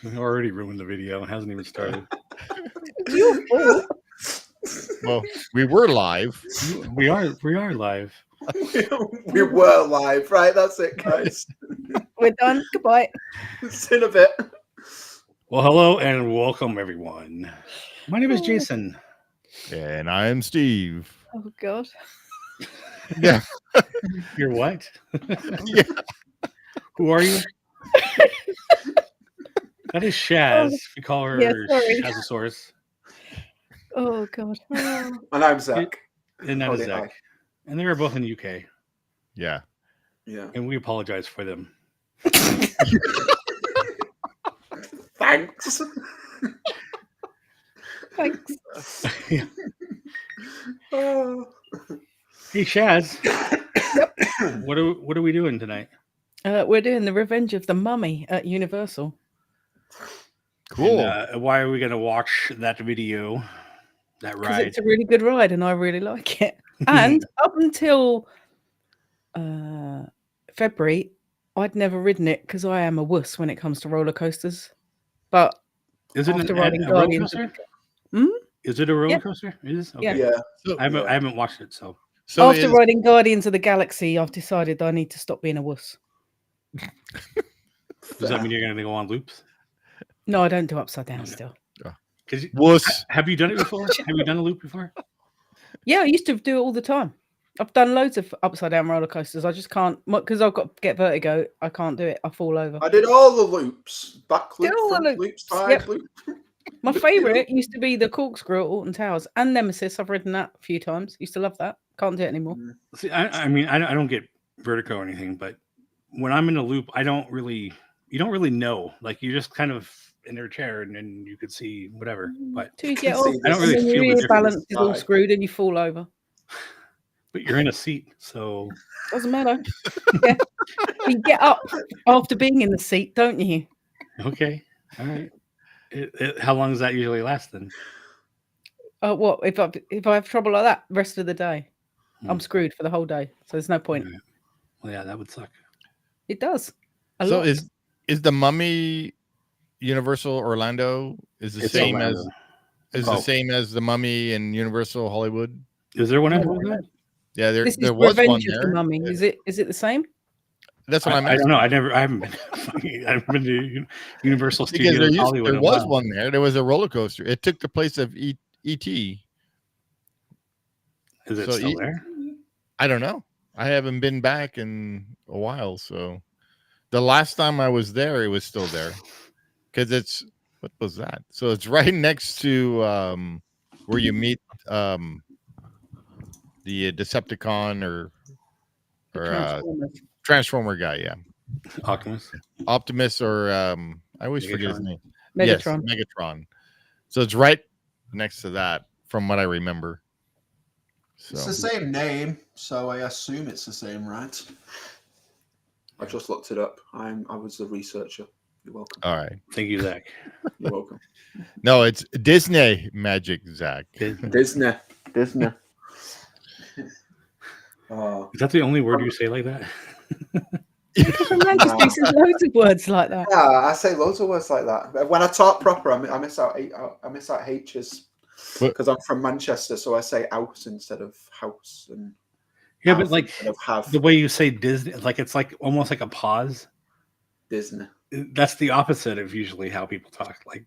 We already ruined the video. It hasn't even started. Your fault. Well, we were live. We are live. We were live, right? That's it, guys. We're done. Goodbye. See in a bit. Well, hello and welcome, everyone. My name is Jason. And I am Steve. Oh God. Yeah. You're what? Yeah. Who are you? That is Shaz. We call her Shazosaurus. Oh God. Oh. And I'm Zach. And that is Zach. And they were both in the UK. Yeah. Yeah. And we apologize for them. Thanks. Thanks. Yeah. Oh. Hey, Shaz. Yep. What are we doing tonight? We're doing the Revenge of the Mummy at Universal. Cool. And, why are we going to watch that video? That Because ride? it's a really good ride, and I really like it. And up until February, I'd never ridden it because I am a wuss when it comes to roller coasters. But Is it after a riding roller Guardians, coaster? Hmm? Is it a roller coaster? It is? Okay. Yeah. Yeah. I haven't watched it, so after riding Guardians of the Galaxy, I've decided I need to stop being a wuss. does that mean you're going to go on loops? No, I don't do upside down still. Wuss. Have you done it before? Have you done a loop before? Yeah, I used to do it all the time. I've done loads of upside down roller coasters. I just can't, because I've got to get vertigo. I can't do it. I fall over. I did all the loops. Back loop, Did all the front loops. loop, side Yep. loop. My favourite used to be the corkscrew at Alton Towers and Nemesis. I've ridden that a few times. Used to love that. Can't do it anymore. See, I mean, I don't get vertigo or anything, but when I'm in a loop, you don't really know. Like, you're just kind of in their chair and then you could see whatever. But Till you get See, off, I don't really and then feel the your difference. balance is all screwed and you fall over. But you're in a seat, so Doesn't matter. Yeah. You get up after being in the seat, don't you? okay, all right. How long does that usually last then? What if I have trouble like that the rest of the day? I'm Hmm. screwed for the whole day. So there's no point. Right. Well, yeah, that would suck. It does. A So lot. is the Mummy Universal Orlando is the It's same Orlando. the same as the Mummy in Universal Hollywood? Is there one in No. Florida? Yeah, This is there was one Revenge of the there. Mummy. Is it the same? That's what I'm I asking. don't know. I haven't been. I haven't been to Universal Because Studios Hollywood. there in a was while. one there. There was a roller coaster. It took the place of E.T. Is it So still there? I don't know. I haven't been back in a while. So the last time I was there, it was still there. Because it's, what was that? So it's right next to where you meet the Decepticon or Transformers. Transformer guy. Yeah. Optimus or I always forget his Megatron. name. Megatron. Yes, Megatron. So it's right next to that from what I remember. So It's the same name, so I assume it's the same, right? I just looked it up. I was the researcher. You're welcome. all right. Thank you, Zach. You're welcome. No, it's Disney Magic, Zach. Disney. Oh, Is that the only word you say like that? Manchester says loads of words like that. yeah, I say loads of words like that. When I talk proper, I miss out H's because I'm from Manchester, so I say house instead of house and Yeah, house but like instead of have. the way you say Disney, like it's like almost like a pause. Disney. That's the opposite of usually how people talk. Like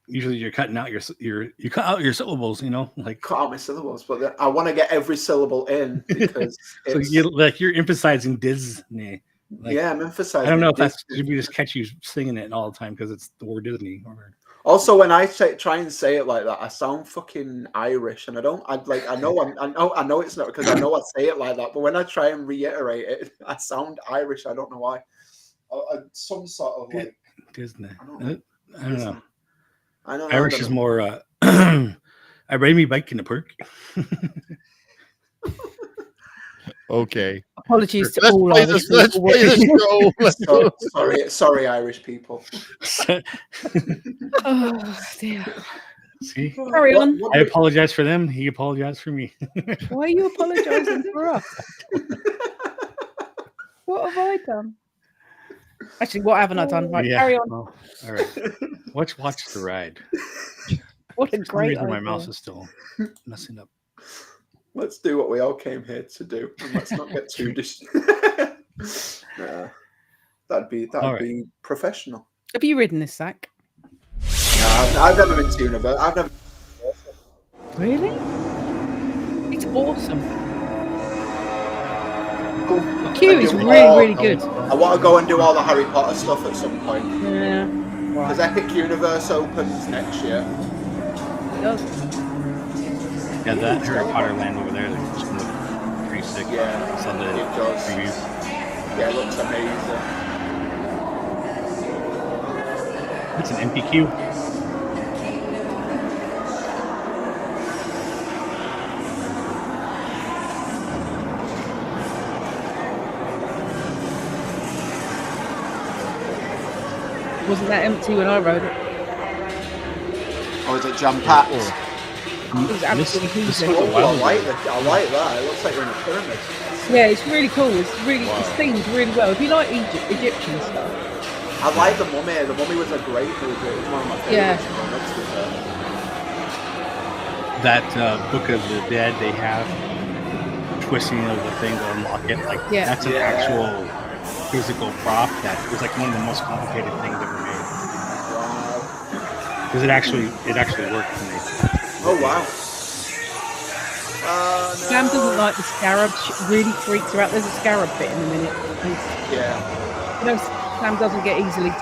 usually you're cutting out you cut out your syllables. You know, like Cut out my syllables, but I want to get every syllable in because so it's, you're emphasizing Disney. Like, yeah, I'm emphasizing. I don't know if that's Disney. should we just catch you singing it all the time because it's the word Disney. Or... Also, when I try and say it like that, I sound fucking Irish, and I know it's not because I know I say it like that. But when I try and reiterate it, I sound Irish. I don't know why. Some sort of like Disney. I don't know. I don't know. I know Irish is more. I ride me bike in the park. Okay. Apologies to Let's all play Irish this. Let's people play this show. Let's go. Sorry, Irish people. Oh dear. See, Carry on. I apologize for them. He apologized for me. Why are you apologising for us? What have I done? Actually, what haven't I done? Right, Yeah. carry on. Well, all right. Watch the ride. What a For some great reason, my idea. mouse is still messing up. Let's do what we all came here to do, and let's not get too that'd be professional. Have you ridden this, Zach? No, I've never been to Universe. I've never. Really? It's awesome. The queue is really good. I want to go and do all the Harry Potter stuff at some point. Yeah. Because Epic Universe opens next year. It does. Yeah, that Harry Potter land over there, that's just look pretty sick. Yeah, Saw the it does. preview. Yeah, it looks amazing. It's an empty queue. Wasn't that empty when I rode it? Or is it jam packed? It was absolutely this huge. was a Oh, while I ago. like that. It looks like you're in a pyramid. Yeah, it's really cool. It's themed really well. If you like Egyptian stuff. I like The Mummy. The Mummy was a great movie. It was one of my favorites. That Book of the Dead they have, twisting of the thing to unlock it, like that's an actual physical prop that was like one of the most complicated things ever made. Wow. Because it actually worked for me. Oh wow. No. Sam doesn't like the scarab. She really freaks her out. There's a scarab bit in a minute. Yeah. You know, Sam doesn't get easily.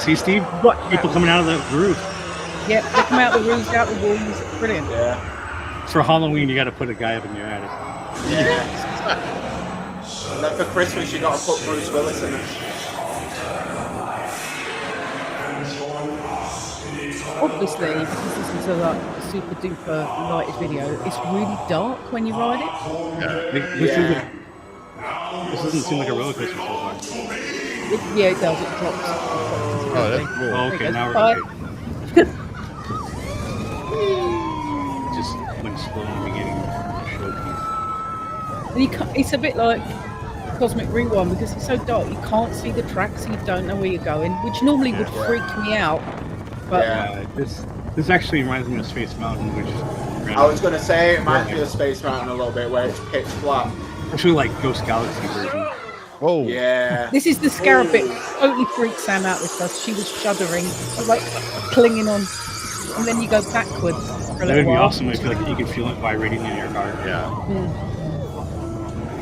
See, Steve? Right. People coming out of the roof. Yep, they come out the roofs, out the walls. Brilliant. Yeah. For Halloween, you got to put a guy up in your attic. Yeah. And then for Christmas, you got to put Bruce Willis in it. Obviously, because this is a like super duper lighted video, it's really dark when you ride it. This doesn't seem like a roller coaster so far. Yeah, it does. It drops. Oh, that's cool. Oh, okay, now we're okay. Just went slow in the beginning. And you can't, it's a bit like Cosmic Rewind because it's so dark. You can't see the tracks, so you don't know where you're going, which normally would freak me out. But this actually reminds me of Space Mountain, which I was going to say it reminds me of Space Mountain a little bit, where it's pitch black. actually like Ghost Galaxy version. Oh, Yeah. this is the scarab bit. Totally freaked Sam out with us. She was shuddering, like clinging on, and then you go backwards for a That little would be while. awesome if like you could feel it vibrating in your car. yeah.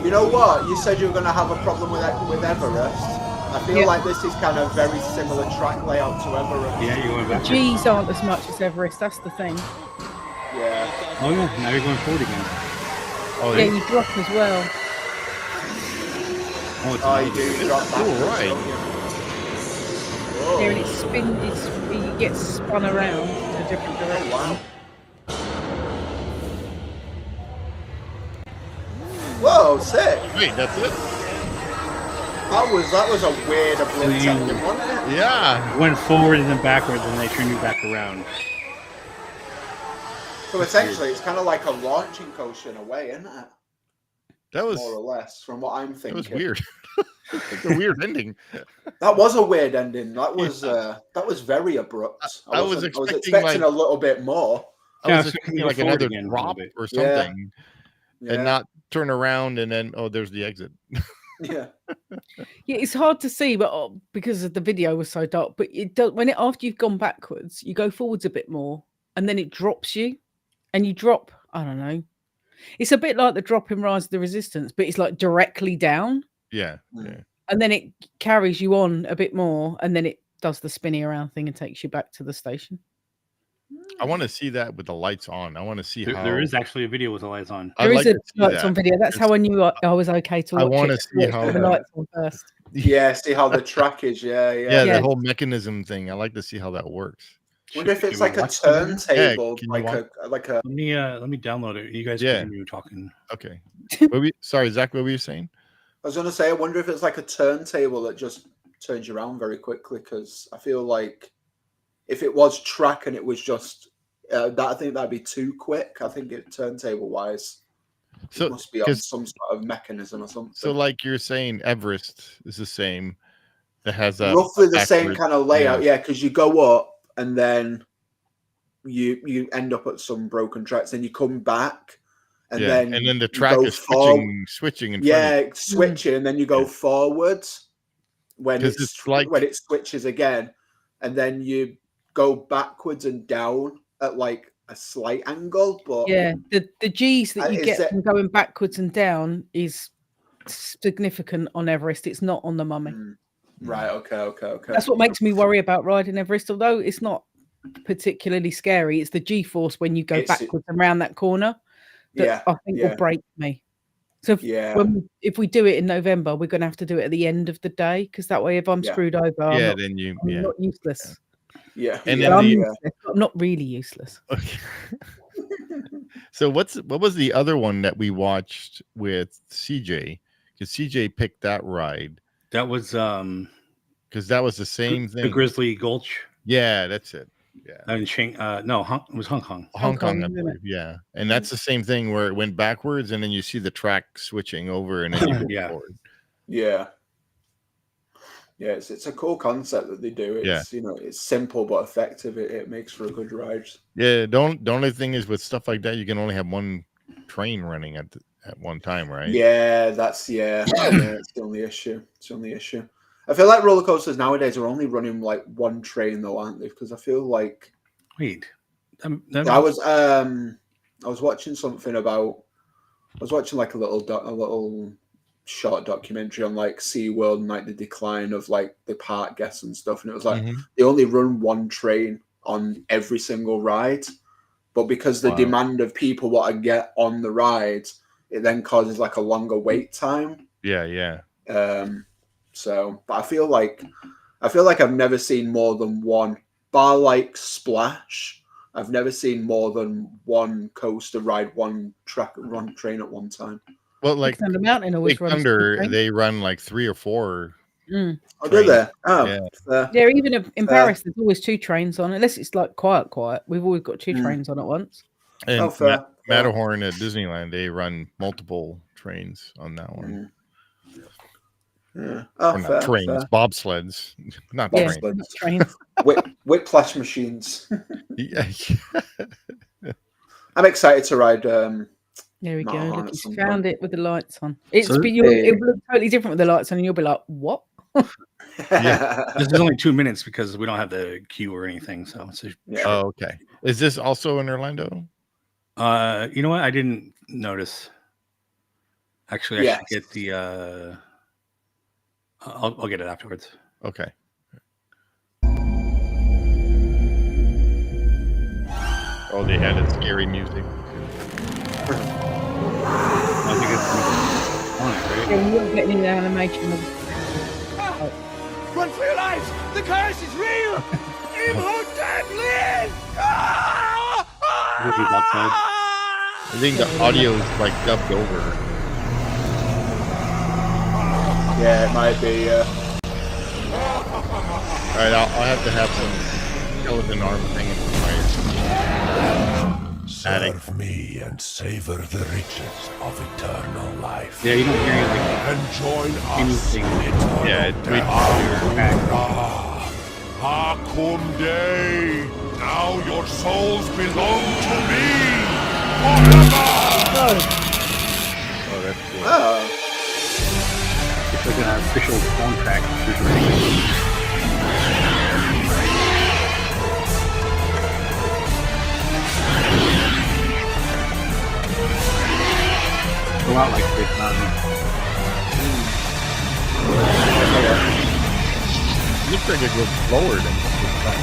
You know what? You said you were going to have a problem with Everest. I feel like this is kind of very similar track layout to Everest. Yeah, you're going back. G's aren't as much as Everest. That's the thing. Yeah. Oh yeah, now you're going forward again. Oh, Yeah, you drop as well. Oh, it's Oh, you do. You drop back. Cool, right. Yeah, and it gets spun around in a different direction. Wow. Whoa, sick. Wait, that's it? That was a weird abrupt ending, wasn't it? Yeah. went forward and then backwards, and they turned you back around. So essentially, it's kind of like a launching coaster in a way, isn't it? That was More or less, from what I'm thinking. that was weird. It's a weird ending. That was a weird ending. That was very abrupt. I was expecting, like, a little bit more. I was so expecting go like forward another again a drop little bit. or something, Yeah. and not turn around and then there's the exit. Yeah. Yeah, it's hard to see, but because the video was so dark. But it does when after you've gone backwards, you go forwards a bit more, and then it drops you, and you drop. I don't know. It's a bit like the drop in Rise of the Resistance, but it's like directly down, Yeah. Mm. Yeah. and then it carries you on a bit more, and then it does the spinny around thing and takes you back to the station. I want to see that with the lights on. I want to see how There is actually a video with the lights on. I'd There is like a to see lights that. on video. That's how I knew I was okay to I watch wanna it. see Watch how the that- lights on first. Yeah, see how the track is. Yeah. Yeah, Yeah. the whole mechanism thing. I like to see how that works. Wonder if it's Can we like a watch the video? turntable, can you like a. Let me download it. You guys Yeah. continue talking. Okay. Sorry, Zach, what were you saying? I was gonna say, I wonder if it's like a turntable that just turns you around very quickly. Because I feel like if it was track and it was just I think that'd be too quick. I think it turntable wise, So it must be on 'cause- some sort of mechanism or something. So like you're saying Everest is the same. that has a roughly the same backwards- kind of layout. Yeah, because you go up and then you end up at some broken tracks, then you come back, and then the you track go is forward. switching in front of you. Switching, and then you go forwards when 'Cause it's like- when it switches again, and then you go backwards and down at like a slight angle. But the G's that you is get it- from going backwards and down is significant on Everest. It's not on the Mummy. Right. Okay. That's what makes me worry about riding Everest. Although it's not particularly scary, it's the G-force when you go backwards around that corner that I think will break me. So if we do it in November, we're going to have to do it at the end of the day, because that way, if I'm screwed over, I'm not useless. Yeah, and then I'm useless, but not really useless. Okay. So what was the other one that we watched with CJ? Because CJ picked that ride. That was because that was the same thing. The Grizzly Gulch. Yeah, that's it. Yeah. In it was Hong Kong. Hong Kong, I believe. Yeah, and that's the same thing where it went backwards, and then you see the track switching over, and then you go forward. Yeah. Yeah, it's a cool concept that they do. It's it's simple but effective. It makes for a good ride. Yeah, the only thing is with stuff like that, you can only have one train running at one time, right? Yeah, that's it's the only issue. It's the only issue. I feel like roller coasters nowadays are only running like one train though, aren't they? Because I feel like I was watching something about like a little short documentary on like SeaWorld and like the decline of like the park guests and stuff, and it was like they only run one train on every single ride, but because the demand of people want to get on the ride, it then causes like a longer wait time. So but I feel like I've never seen more than one, bar like Splash. I've never seen more than one coaster ride one train at one time. Well, like Thunder Mountain always runs Thunder, they run like 3 or 4. Oh, do they? Oh, yeah. Even in Paris, there's always 2 trains on, unless it's like quiet. We've always got 2 trains on at once. And Matterhorn at Disneyland, they run multiple trains on that one. Yeah. Not trains, bobsleds, not trains. Whiplash machines. Yeah. I'm excited to ride. There we go. Look, he's found it with the lights on. It will look totally different with the lights on, and you'll be like, "What?" This is only 2 minutes because we don't have the queue or anything. So, Oh, okay. Is this also in Orlando? You know what? I didn't notice. Actually, I should get the. I'll get it afterwards. Okay. Oh, they had a scary music. I think it's on it, right? Yeah, we're getting the animation. Run for your lives! The curse is real! Imhotep lives! I think the audio is like dubbed over. Yeah, it might be. All right, I'll have to have some skeleton arm thing in my Serve me and savor the riches of eternal life. Yeah, you don't hear anything. And join us. Yeah, it's way Hakumde! Now your souls belong to me forever! Oh, that's cool. Oh. It's like an official soundtrack. Go out like Big Mountain. Looks like it goes lower than this time.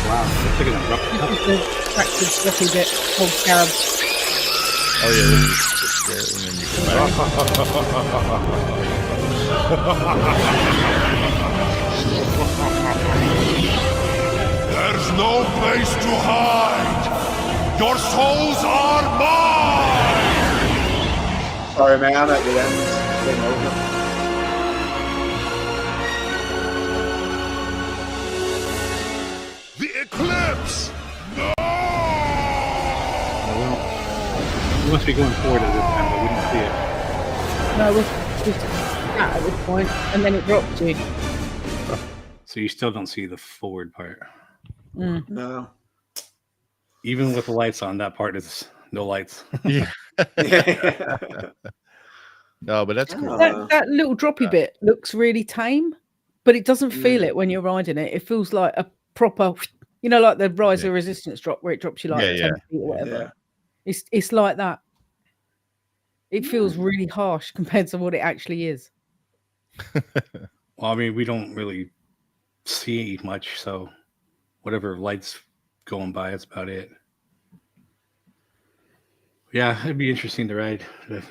Wow, looks like an abrupt. The tractor's lucky bit called Scarab. Oh yeah, this is there, and then you come back. There's no place to hide. Your souls are mine. Sorry, man. I'm at the end. Game over. The eclipse. No. We must be going forward at this time, but we don't see it. No, that at this point, and then it drops you. So you still don't see the forward part. Mm. No. Even with the lights on, that part is no lights. Yeah. Yeah. No, but that's cool. That little droppy bit looks really tame, but it doesn't feel it when you're riding it. It feels like a proper, like the rise of resistance drop where it drops you like 10 feet or whatever. Yeah. It's like that. It feels really harsh compared to what it actually is. Well, I mean, we don't really see much, so whatever lights going by, that's about it. Yeah, it'd be interesting to ride.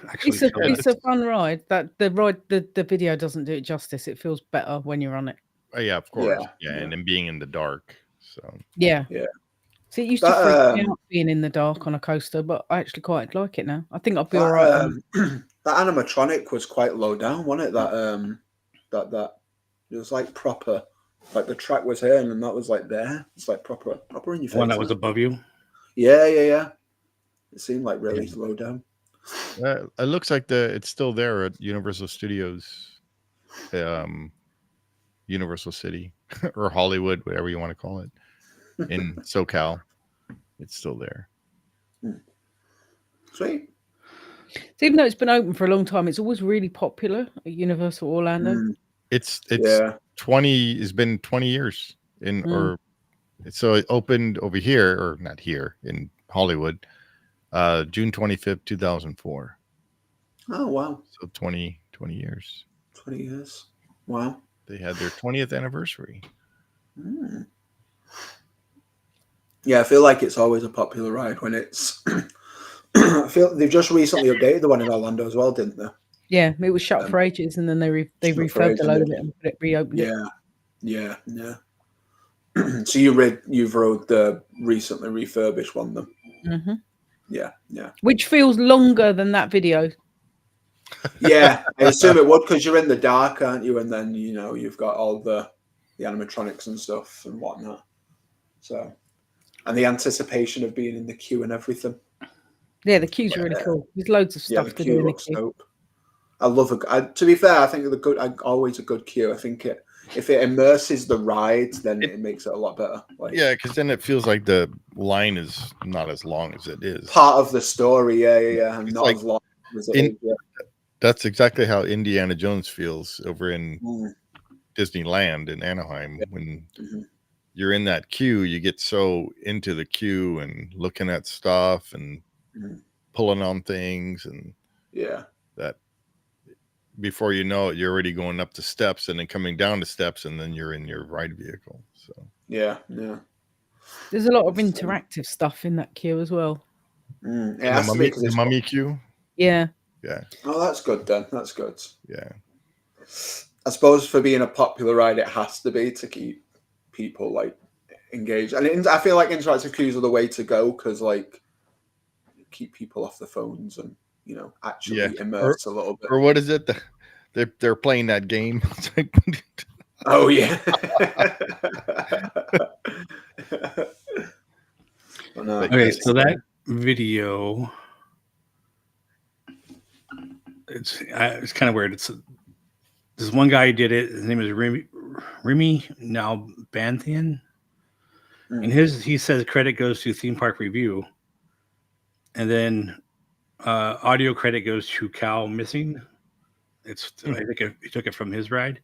Actually, it's a fun ride. That the video doesn't do it justice. It feels better when you're on it. Oh, yeah, of course. Yeah, and then being in the dark. So yeah. So it used to freak me out being in the dark on a coaster, but I actually quite like it now. I think I'll be all right. That animatronic was quite low down, wasn't it? That it was like proper, like the track was here and then that was like there. It's like proper in your face. One that was above you. Yeah. It seemed like really low down. it looks like it's still there at Universal Studios, Universal City or Hollywood, whatever you want to call it, in SoCal. It's still there. Sweet. So even though it's been open for a long time, it's always really popular at Universal Orlando. It's 20. It's been 20 years or so it opened over here, or not here in Hollywood, June 25th, 2004. Oh wow! So 20 years. 20 years. Wow. They had their 20th anniversary. Yeah, I feel like it's always a popular ride when it's. I feel they've just recently updated the one in Orlando as well, didn't they? Yeah, it was shut for ages, and then they refurbed a load of it and reopened it. Yeah. So you've rode the recently refurbished one, then? Mm-hmm. Yeah. Which feels longer than that video. Yeah, I assume it would because you're in the dark, aren't you? And then you've got all the animatronics and stuff and whatnot. So, and the anticipation of being in the queue and everything. Yeah, the queue's really cool. There's loads of stuff to do in the queue. Dope. I love to be fair, I think always a good queue. I think if it immerses the ride, then it makes it a lot better. Because then it feels like the line is not as long as it is. Part of the story, yeah, and not as long as it is. Yeah. That's exactly how Indiana Jones feels over in Disneyland in Anaheim. When you're in that queue, you get so into the queue and looking at stuff and pulling on things, and that before you know it, you're already going up the steps and then coming down the steps, and then you're in your ride vehicle. So yeah. There's a lot of interactive stuff in that queue as well. The mummy queue. Yeah. Oh, that's good then. That's good. Yeah. I suppose for being a popular ride, it has to be to keep people engaged, and I feel like interactive queues are the way to go because keep people off the phones and actually immerse a little bit. Or what is it? They're playing that game. Oh yeah. Okay, so that video, it's kind of weird. This one guy did it. His name is Remy now Banthian, and he says credit goes to Theme Park Review, and then audio credit goes to Cal Missing. I think he took it from his ride.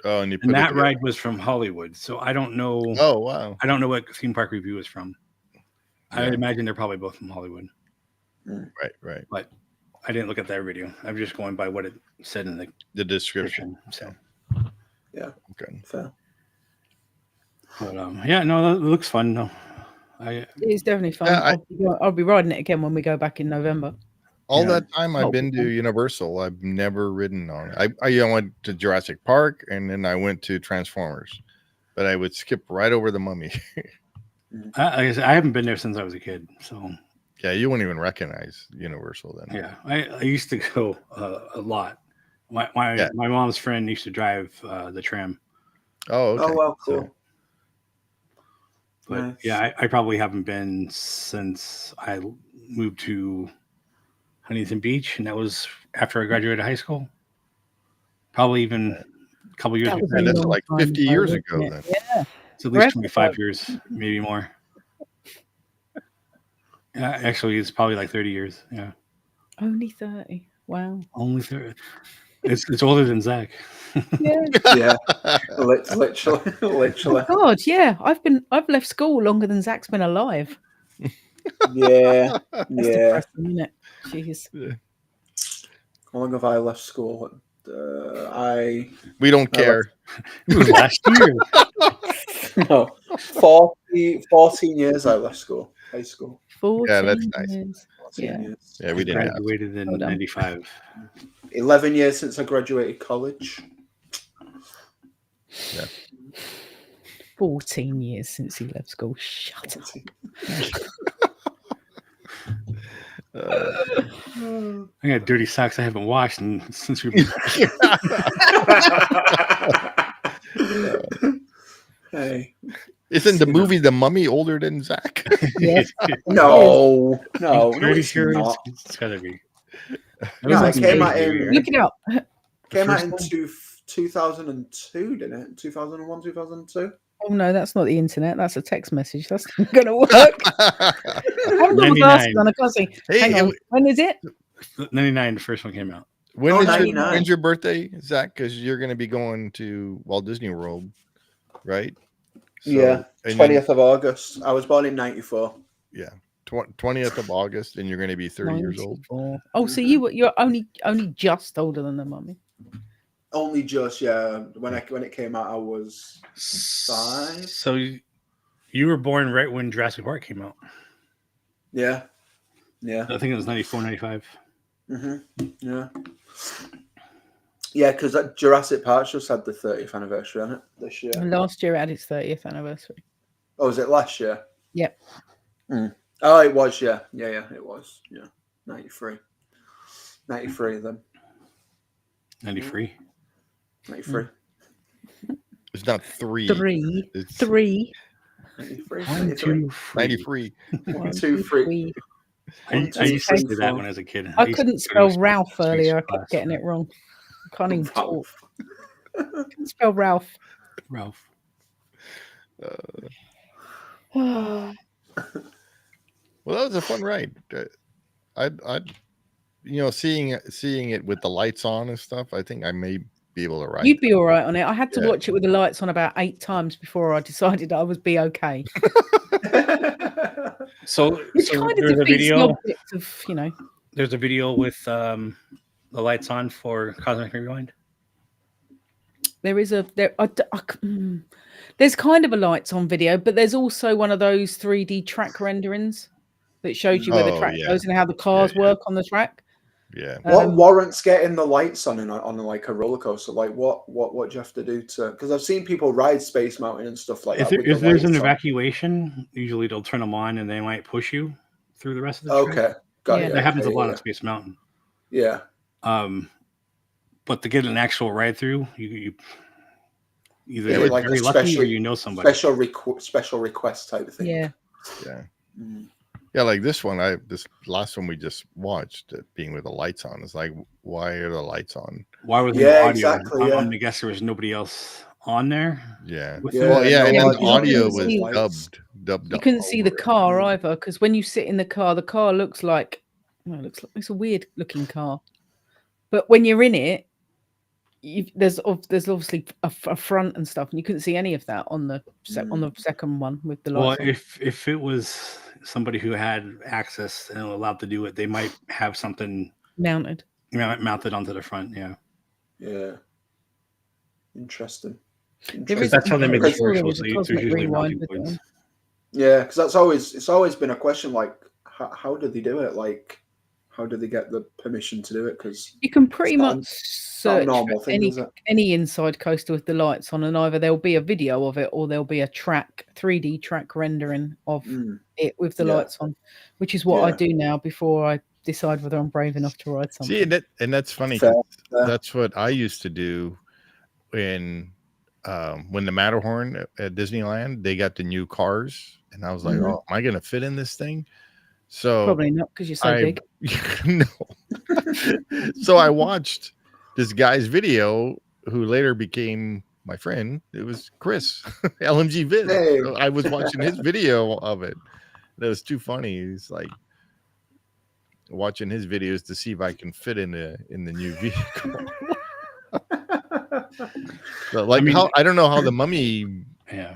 Oh, and that ride was from Hollywood, so I don't know. Oh wow! I don't know what Theme Park Review is from. I imagine they're probably both from Hollywood. Right. But I didn't look at that video. I'm just going by what it said in the description. So yeah, okay, fair. But no, it looks fun though. It's definitely fun. I'll be riding it again when we go back in November. All that time I've been to Universal, I've never ridden on it. I went to Jurassic Park and then I went to Transformers, but I would skip right over the Mummy. I haven't been there since I was a kid, so yeah, you wouldn't even recognize Universal then. Yeah, I used to go a lot. My mom's friend used to drive the tram. Oh, okay. Oh well, cool. But yeah, I probably haven't been since I moved to Huntington Beach, and that was after I graduated high school. Probably even a couple years That was before. a And that's long like time 50 ago, years wasn't ago it? then. Yeah. It's at least Forever 25 ago. years, maybe more. Actually, it's probably like 30 years. Yeah, Only 30. Wow. only 30. It's older than Zach. Yeah. Yeah, literally. Oh God, yeah. I've left school longer than Zach's been alive. Yeah, That's yeah. depressing, isn't it? Jeez. How long have I left school? We don't care. It was last year. No, 14 years I left school, high school. 14 Yeah, that's nice. years. 14 Yeah. years. Yeah, we didn't have. Graduated in Hold on. 95. 11 years since I graduated college. 14 years since he left school. Shut up. I got dirty socks I haven't washed since we've been. Hey. Isn't the movie The Mummy older than Zach? Yes. No, I'm pretty it's sure not. it's gotta be. No, it came out Maybe, in right? Look it up. came out first in one? 2002, didn't it? 2001, 2002. Oh no, that's not the internet. That's a text message. That's not going to work. I haven't got my 99. glasses on. I can't see. Hey, Hang on. When is it? 99, the first one came out. When Oh, is your, 99. when's your birthday, Zach? Because you're going to be going to Walt Disney World, right? So, Yeah, and 20th of August. I was born in 94. Yeah, 20th of August, and you're going to be 30 years old. 94. Oh, so you're only just older than the mummy. Only just, yeah. When it came out, I was 5. So you were born right when Jurassic Park came out. Yeah, yeah. I think it was 94, 95. Yeah. Yeah, because Jurassic Park just had the 30th anniversary on it this year. And last year it had its 30th anniversary. Oh, was it last year? Yep. Oh, it was, yeah. Yeah, it was. Yeah. 93. 93 then. 93. 93. It's not 3. It's 3. 93. 1, 2, 93. 1, 2, 3. I used to say that when I was a kid. I used couldn't to spell go to Ralph space earlier. I class. kept getting it wrong. I can't even talk. Ralph. I couldn't spell Ralph. Ralph. Well, that was a fun ride. I seeing it with the lights on and stuff. I think I may be able to ride. You'd be all right on it. I had to Yeah. watch it with the lights on about 8 times before I decided I would be okay. So Which kind of there's a defeats the video. object of, There's a video with the lights on for Cosmic Rewind. there is there's kind of a lights on video, but there's also one of those 3D track renderings that shows you where the Oh, track yeah. goes and how the cars work on the track. Yeah. What warrants getting the lights on like a roller coaster? Like what do you have to do to? Because I've seen people ride Space Mountain and stuff like that. If there's an evacuation, usually they'll turn them on and they might push you through the rest of the track. Okay, got Yeah. it. That happens a Okay, lot yeah. on Space Mountain. Yeah. But to get an actual ride through, you either Yeah, get like a very lucky or special- you know somebody. Special request type of thing. Yeah. Yeah. Mm. Yeah, like this one, this last one we just watched, being with the lights on. It's like, why are the lights on? Why was Yeah, no audio? exactly, I'm yeah. going to guess there was nobody else on there. Yeah. With Yeah, Well, it. yeah, no and then audio, the audio you couldn't was see- dubbed. You couldn't see the over it. car either, because when you sit in the car looks like it's a weird looking car. But when you're in it, there's obviously a front and stuff, and you couldn't see any of that on the second one with the Well, lights on. Mm-hmm. if it was somebody who had access and allowed to do it, they might have something Mounted. mounted onto the front. Yeah, Yeah. Interesting. There is- that's how they make the Because- commercial. There's So a there's Cosmic usually Rewind mounting with points. them. Yeah, because it's always been a question. Like, how did they do it? Like, how did they get the permission to do it? Because You can pretty It's not- much not a search normal for thing, is it? any inside coaster with the lights on, and either there'll be a video of it or there'll be a 3D track rendering of it with the Yeah. lights on, which is what I Yeah. do now before I decide whether I'm brave enough to ride something. See, and that's funny. Fair, 'cause fair. That's what I used to do when the Matterhorn at Disneyland, they got the new cars, and I was like, Mhm. oh, am I going to fit in this thing? So Probably not, because you're so I- big. no. So I watched this guy's video who later became my friend, it was Chris, LMG Vid. Hey. So I was watching his video of it. That was too funny. He's like watching his videos to see if I can fit in the new vehicle. So, like, I don't know how the Mummy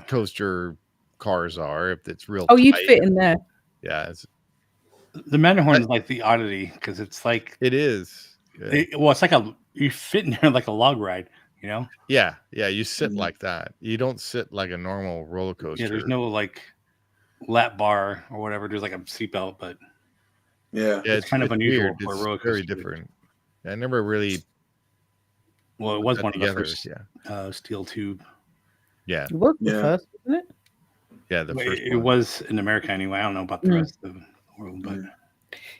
coaster cars are, if it's real. Oh, you'd fit in there. Yeah, the Matterhorn is like the oddity because it's like it is. It's like you fit in there like a log ride, you know? Yeah, you sit like that. You don't sit like a normal roller coaster. Yeah, there's no like lap bar or whatever. There's like a seatbelt, but it's kind of unusual for a roller coaster. Very different. I never really. Well, it was one together. of the first steel tube. Yeah, it was the first, wasn't it? Yeah, the first. It was in America anyway. I don't know about the rest of the world, but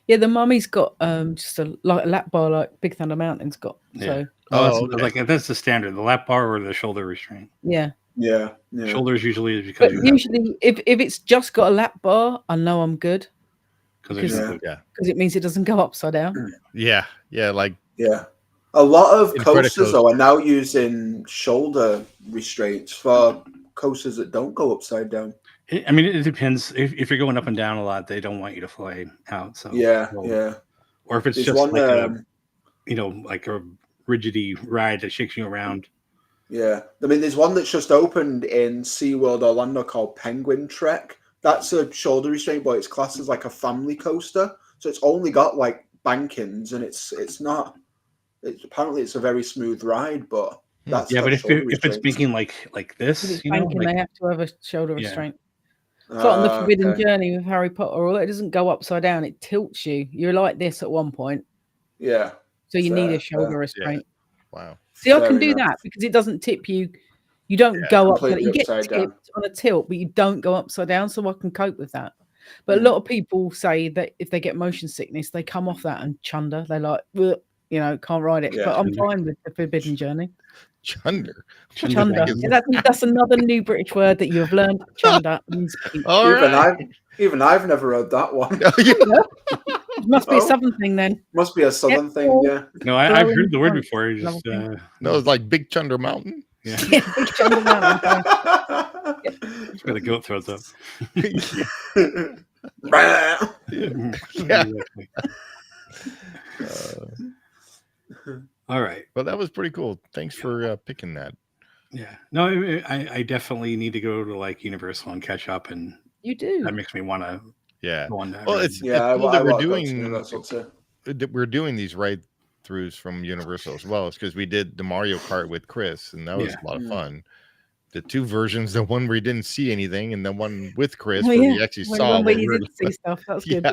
yeah, the Mummy's got just a lap bar like Big Thunder Mountain's got. Yeah. So like that's the standard, the lap bar or the shoulder restraint. Yeah. Shoulders usually is because usually if it's just got a lap bar, I know I'm good. Because it means it doesn't go upside down. Yeah. A lot of coasters though are now using shoulder restraints for coasters that don't go upside down. I mean, it depends. If you're going up and down a lot, they don't want you to fly out. So or if it's just like a rigidy ride that shakes you around. Yeah, I mean, there's one that's just opened in SeaWorld Orlando called Penguin Trek. That's a shoulder restraint, but it's classed as like a family coaster, so it's only got like bankings, and it's not. Apparently, it's a very smooth ride, but that's but if it's making like this, they have to have a shoulder restraint. It's like on the Forbidden Journey with Harry Potter. Although it doesn't go upside down, it tilts you. You're like this at one point. Yeah. So you need a shoulder restraint. Yeah. Wow. See, I can do that because it doesn't tip you. You don't go up. You get tipped on a tilt, but you don't go upside down. So I can cope with that. But a lot of people say that if they get motion sickness, they come off that and chunder. They're like, can't ride it. But I'm fine with the Forbidden Journey. Chunder. Chunder. That's another new British word that you've learned. Chunder means pink. Even I've never heard that one. It must be a southern thing then. Must be a southern thing, yeah. No, I've heard the word before. No, it's like Big Chunder Mountain. Yeah, Big Chunder Mountain. It's where the goat throws up. All right. Well, that was pretty cool. Thanks for picking that. Yeah. No, I definitely need to go to like Universal and catch up, and you do. That makes me want to. Yeah. Go on that. Well, it's cool that we're doing these ride-throughs from Universal as well. It's because we did the Mario Kart with Chris, and that was a lot of fun. The two versions, the one where you didn't see anything, and the one with Chris where we actually saw. Where you did see stuff. That was good.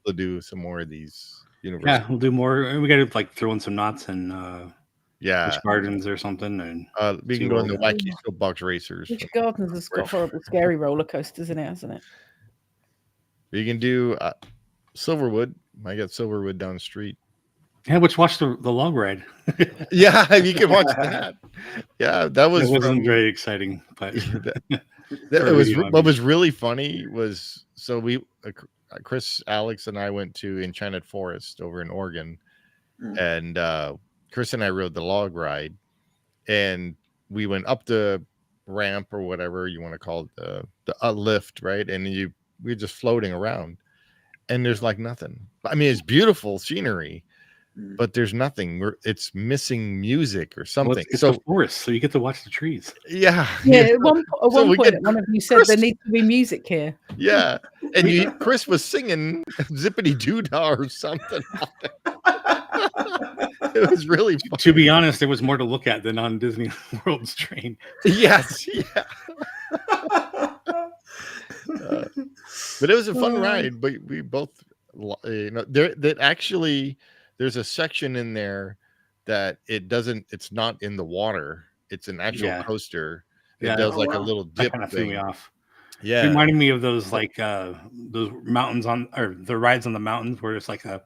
We'll do some more of these. Universal. Yeah, we'll do more. We got to like throw in some knots and Busch Gardens or something, and we can go in the wacky soapbox racers. Busch Gardens has got horrible, scary roller coasters in it, hasn't it? You can do Silverwood. I got Silverwood down the street. Yeah, watch the log ride. Yeah, you can watch that. Yeah, that wasn't very exciting, but what was really funny was Chris, Alex, and I went to Enchanted Forest over in Oregon, and Chris and I rode the log ride, and we went up the ramp or whatever you want to call it, the lift, right? And we were just floating around, and there's like nothing. I mean, it's beautiful scenery, but there's nothing. It's missing music or something. Well, it's a forest, so you get to watch the trees. Yeah. At one point, one of you said there needs to be music here. Yeah, and Chris was singing Zippity Doo Dah or something. It was really fun. To be honest, there was more to look at than on Disney World's train. Yes, yeah. But it was a fun ride. But we both, there's a section in there that it's not in the water. It's an actual coaster. It does like a little dip. That kind of threw me off. Yeah, it reminded me of those those mountains or the rides on the mountains where it's like a.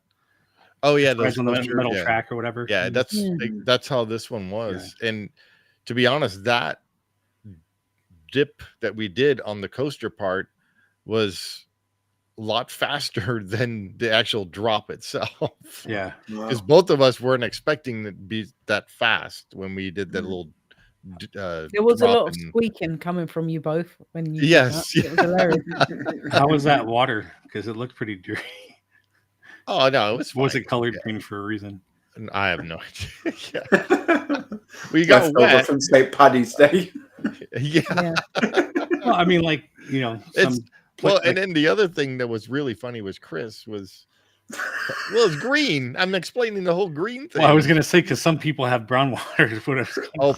Oh yeah, those on the metal track or whatever. Yeah, that's how this one was. Yeah. And to be honest, that dip that we did on the coaster part was lot faster than the actual drop itself. Yeah. Because both of us weren't expecting it to be that fast when we did that little There was a drop lot of squeaking coming from you both when you Yes. did that. It was hilarious. How was that water? Because it looked pretty dirty. Oh no, it was fine. Was it colored green for a reason? I have no idea. Yeah. We got Left over wet. from St. Paddy's Day. Yeah. Well, I mean, like, you know, well, and then the other thing that was really funny was Chris was, well, it's green. I'm explaining the whole green thing. Well, I was gonna say because some people have brown water. Oh,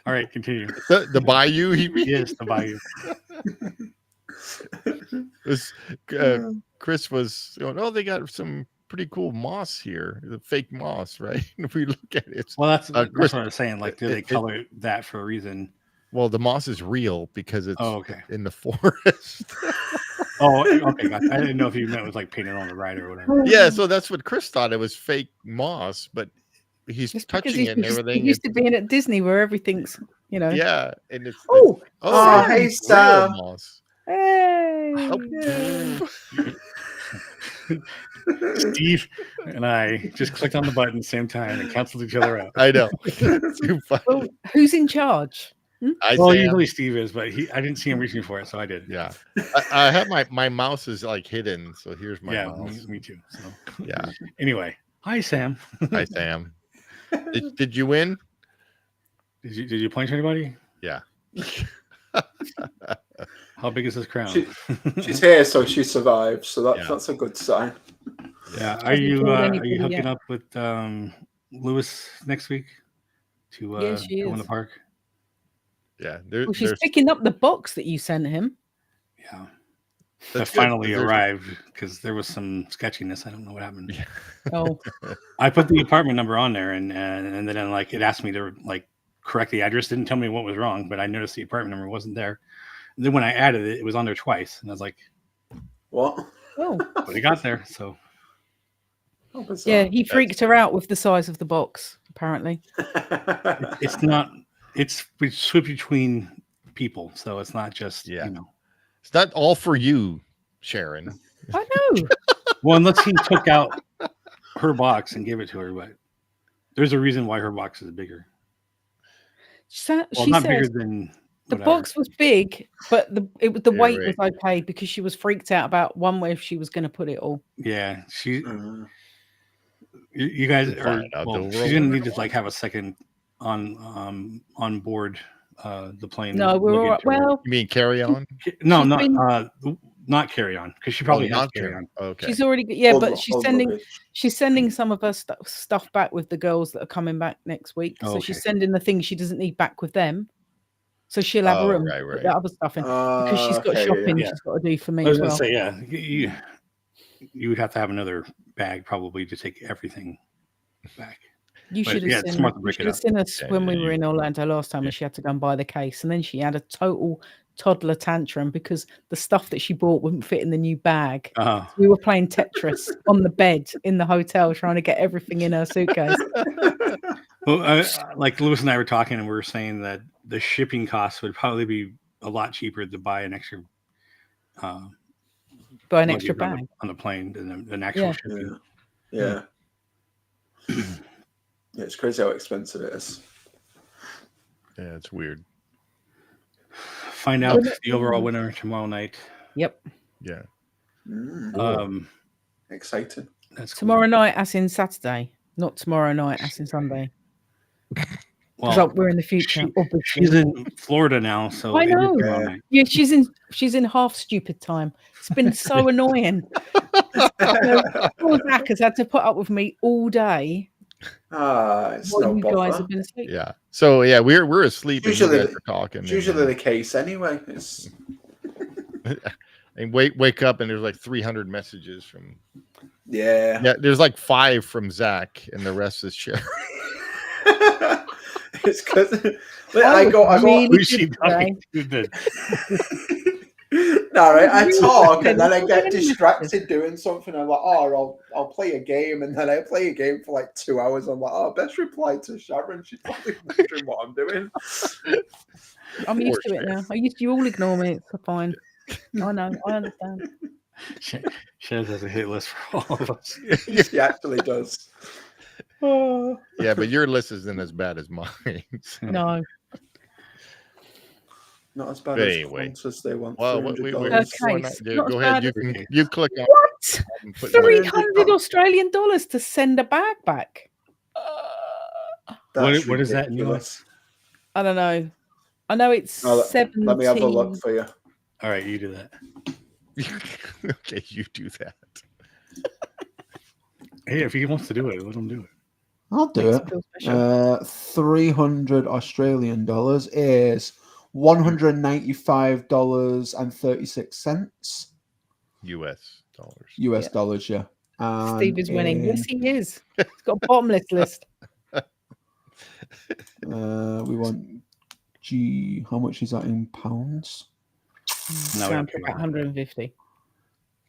all right, continue. The bayou. Yes, the bayou. Chris was going, oh, they got some pretty cool moss here, the fake moss, right? If we look at it, well, that's what I was saying. Like, do they color that for a reason? Well, the moss is real because it's in the forest. Oh, okay. Gotcha. I didn't know if you meant it was like painted on the ride or whatever. Yeah, so that's what Chris thought. It was fake moss, but he's touching it and everything. He used to being at Disney where everything's, you know. Yeah, and it's hey Sam. Moss. Hey. Oh. Steve and I just clicked on the button at the same time and canceled each other out. I know. Too funny. Well, who's in charge? Well, usually Steve is, but I didn't see him reaching for it, so I did. Yeah, I have my mouse is like hidden, so here's my mouse. Me too. So yeah. Anyway, hi Sam. Hi Sam. Did you win? Did you punch anybody? Yeah. How big is this crown? She's here, so she survived. So that's a good sign. Yeah. Are you hooking up with Lewis next week to go in the park? Yeah. She's picking up the box that you sent him. Yeah. That finally arrived because there was some sketchiness. I don't know what happened. Yeah. Oh. I put the apartment number on there and then like it asked me to like correct the address. Didn't tell me what was wrong, but I noticed the apartment number wasn't there. And then when I added it, it was on there twice, and I was like, "What?" Oh, but it got there. So, yeah, he freaked her out with the size of the box. Apparently, it's not. It's we switch between people, so it's not just you know. It's not all for you, Sharon. I know. Well, unless he took out her box and gave it to her, but there's a reason why her box is bigger. She not said bigger than the box was big, but the weight was okay because she was freaked out about one way if she was going to put it all. Yeah, you guys are. Well, she's going to need to like have a second on board the plane. No, we're all right. Well, you mean carry on? No, not carry on because she probably has carry on. Okay, she's already but she's sending some of her stuff back with the girls that are coming back next week. So she's sending the things she doesn't need back with them. So she'll have room to put the other stuff in because she's got shopping she's got to do for me. I was going to say, you would have to have another bag probably to take everything back. You should have seen us when we were in Orlando last time, and she had to go and buy the case, and then she had a total toddler tantrum because the stuff that she bought wouldn't fit in the new bag. So we were playing Tetris on the bed in the hotel, trying to get everything in her suitcase. Well, like Lewis and I were talking, and we were saying that the shipping costs would probably be a lot cheaper to buy an extra bag on the plane than actual shipping. Yeah. Yeah, it's crazy how expensive it is. Yeah, it's weird. Find out the overall winner tomorrow night. Yep. Yeah. Exciting. That's tomorrow night, as in Saturday, not tomorrow night, as in Sunday. Well, we're in the future. She's in Florida now, so I know. Yeah, she's in half stupid time. It's been so annoying. Poor Zach has had to put up with me all day. It's no bother. Guys have been asleep. Yeah. So yeah, we're asleep. Usually, and you guys are talking. It's usually the case anyway. It's... and wake up and there's like 300 messages from. Yeah. There's like 5 from Zach, and the rest is Sharon. It's because I go. Who's she talking to? No, right. I Really? talk and then I Really? get distracted doing something. I'm like, oh, I'll play a game, and then I play a game for like 2 hours. I'm like, oh, best reply to Sharon. She's probably wondering what I'm doing. I'm used to it now. You all ignore me. It's fine. I know. I understand. Shaz has a hit list for all of us. She actually does. Yeah, but your list isn't as bad as mine. So. No. Not as bad But as anyway. Quantas, they want Well, $300. Not go as ahead. bad You as- can you click on What? and put $300 Australian dollars to send a bag back. That's What is that in ridiculous. I don't know. I know it's Oh, 17. Let me have a look for you. All right, you do that. Okay, you do that. Hey, if he wants to do it, let him do it. I'll do Makes it. me feel special. 300 Australian dollars is $195.36 US dollars. US Yeah. dollars, yeah. And Steve is winning. Yes, he is. He's got a bottomless list. we want how much is that in pounds? No, Down to about 150.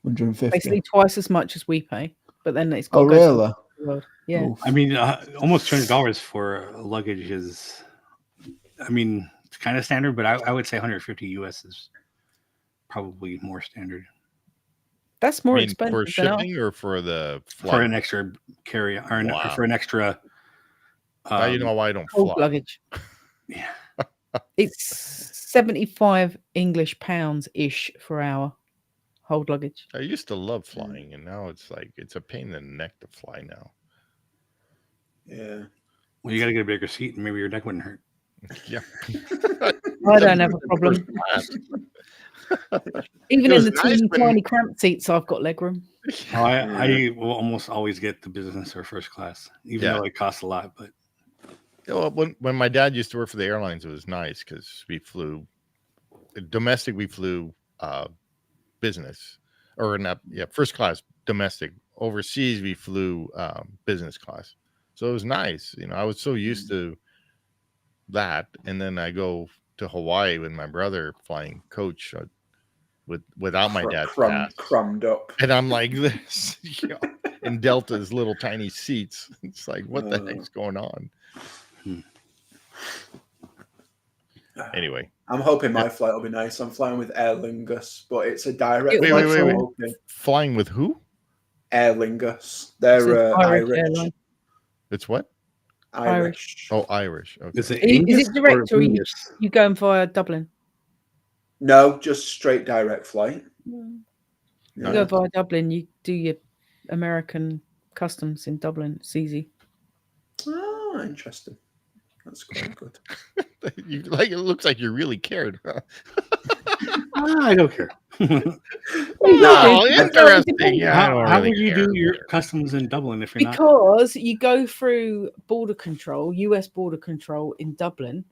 150. Basically twice as much as we pay. But then it's got Oh, to go to really? the world. Yeah. Oof. I mean, almost $200 for luggage is, I mean, it's kind of standard, but I would say 150 US is probably more standard That's more for expensive than ours. shipping or for the flight? for an extra carry or Wow. for an extra. Now you know why I don't Hold fly. luggage. Yeah. It's 75 English pounds ish for our hold luggage. I used to love flying, and now it's like it's a pain in the neck to fly now. Yeah. Well, you got to get a bigger seat, and maybe your neck wouldn't hurt. Yeah. I don't have a problem. Even It in was the nice teeny when- tiny cramped seats, I've got legroom. Oh, I will almost always get the business or first class, even though it costs a lot. But Well, when my dad used to work for the airlines, it was nice because we flew domestic. We flew business or not, first class domestic. Overseas, we flew business class. So it was nice. You know, I was so used to that, and then I go to Hawaii with my brother flying coach without my dad's pass. Crumbed up. And I'm like this, in Delta's little tiny seats. It's like, what the heck's going on? Anyway, I'm hoping my flight will be nice. I'm flying with Aer Lingus, but it's a direct Wait, flight. wait, so wait. I'm hoping- flying with who? Aer Lingus. They're Irish Irish. airline. It's what? Irish. Oh, Irish. Okay. is it Is Angus it direct or Angus? you going via Dublin? No, just straight direct flight. You No. go via Dublin, you do your American customs in Dublin. It's easy. Oh, interesting. That's quite good. It looks like you really cared. Huh? I don't care. Oh, do. interesting. Yeah, I don't How really would you care. do your customs in Dublin if you're not? Because you go through border control, US border control in Dublin.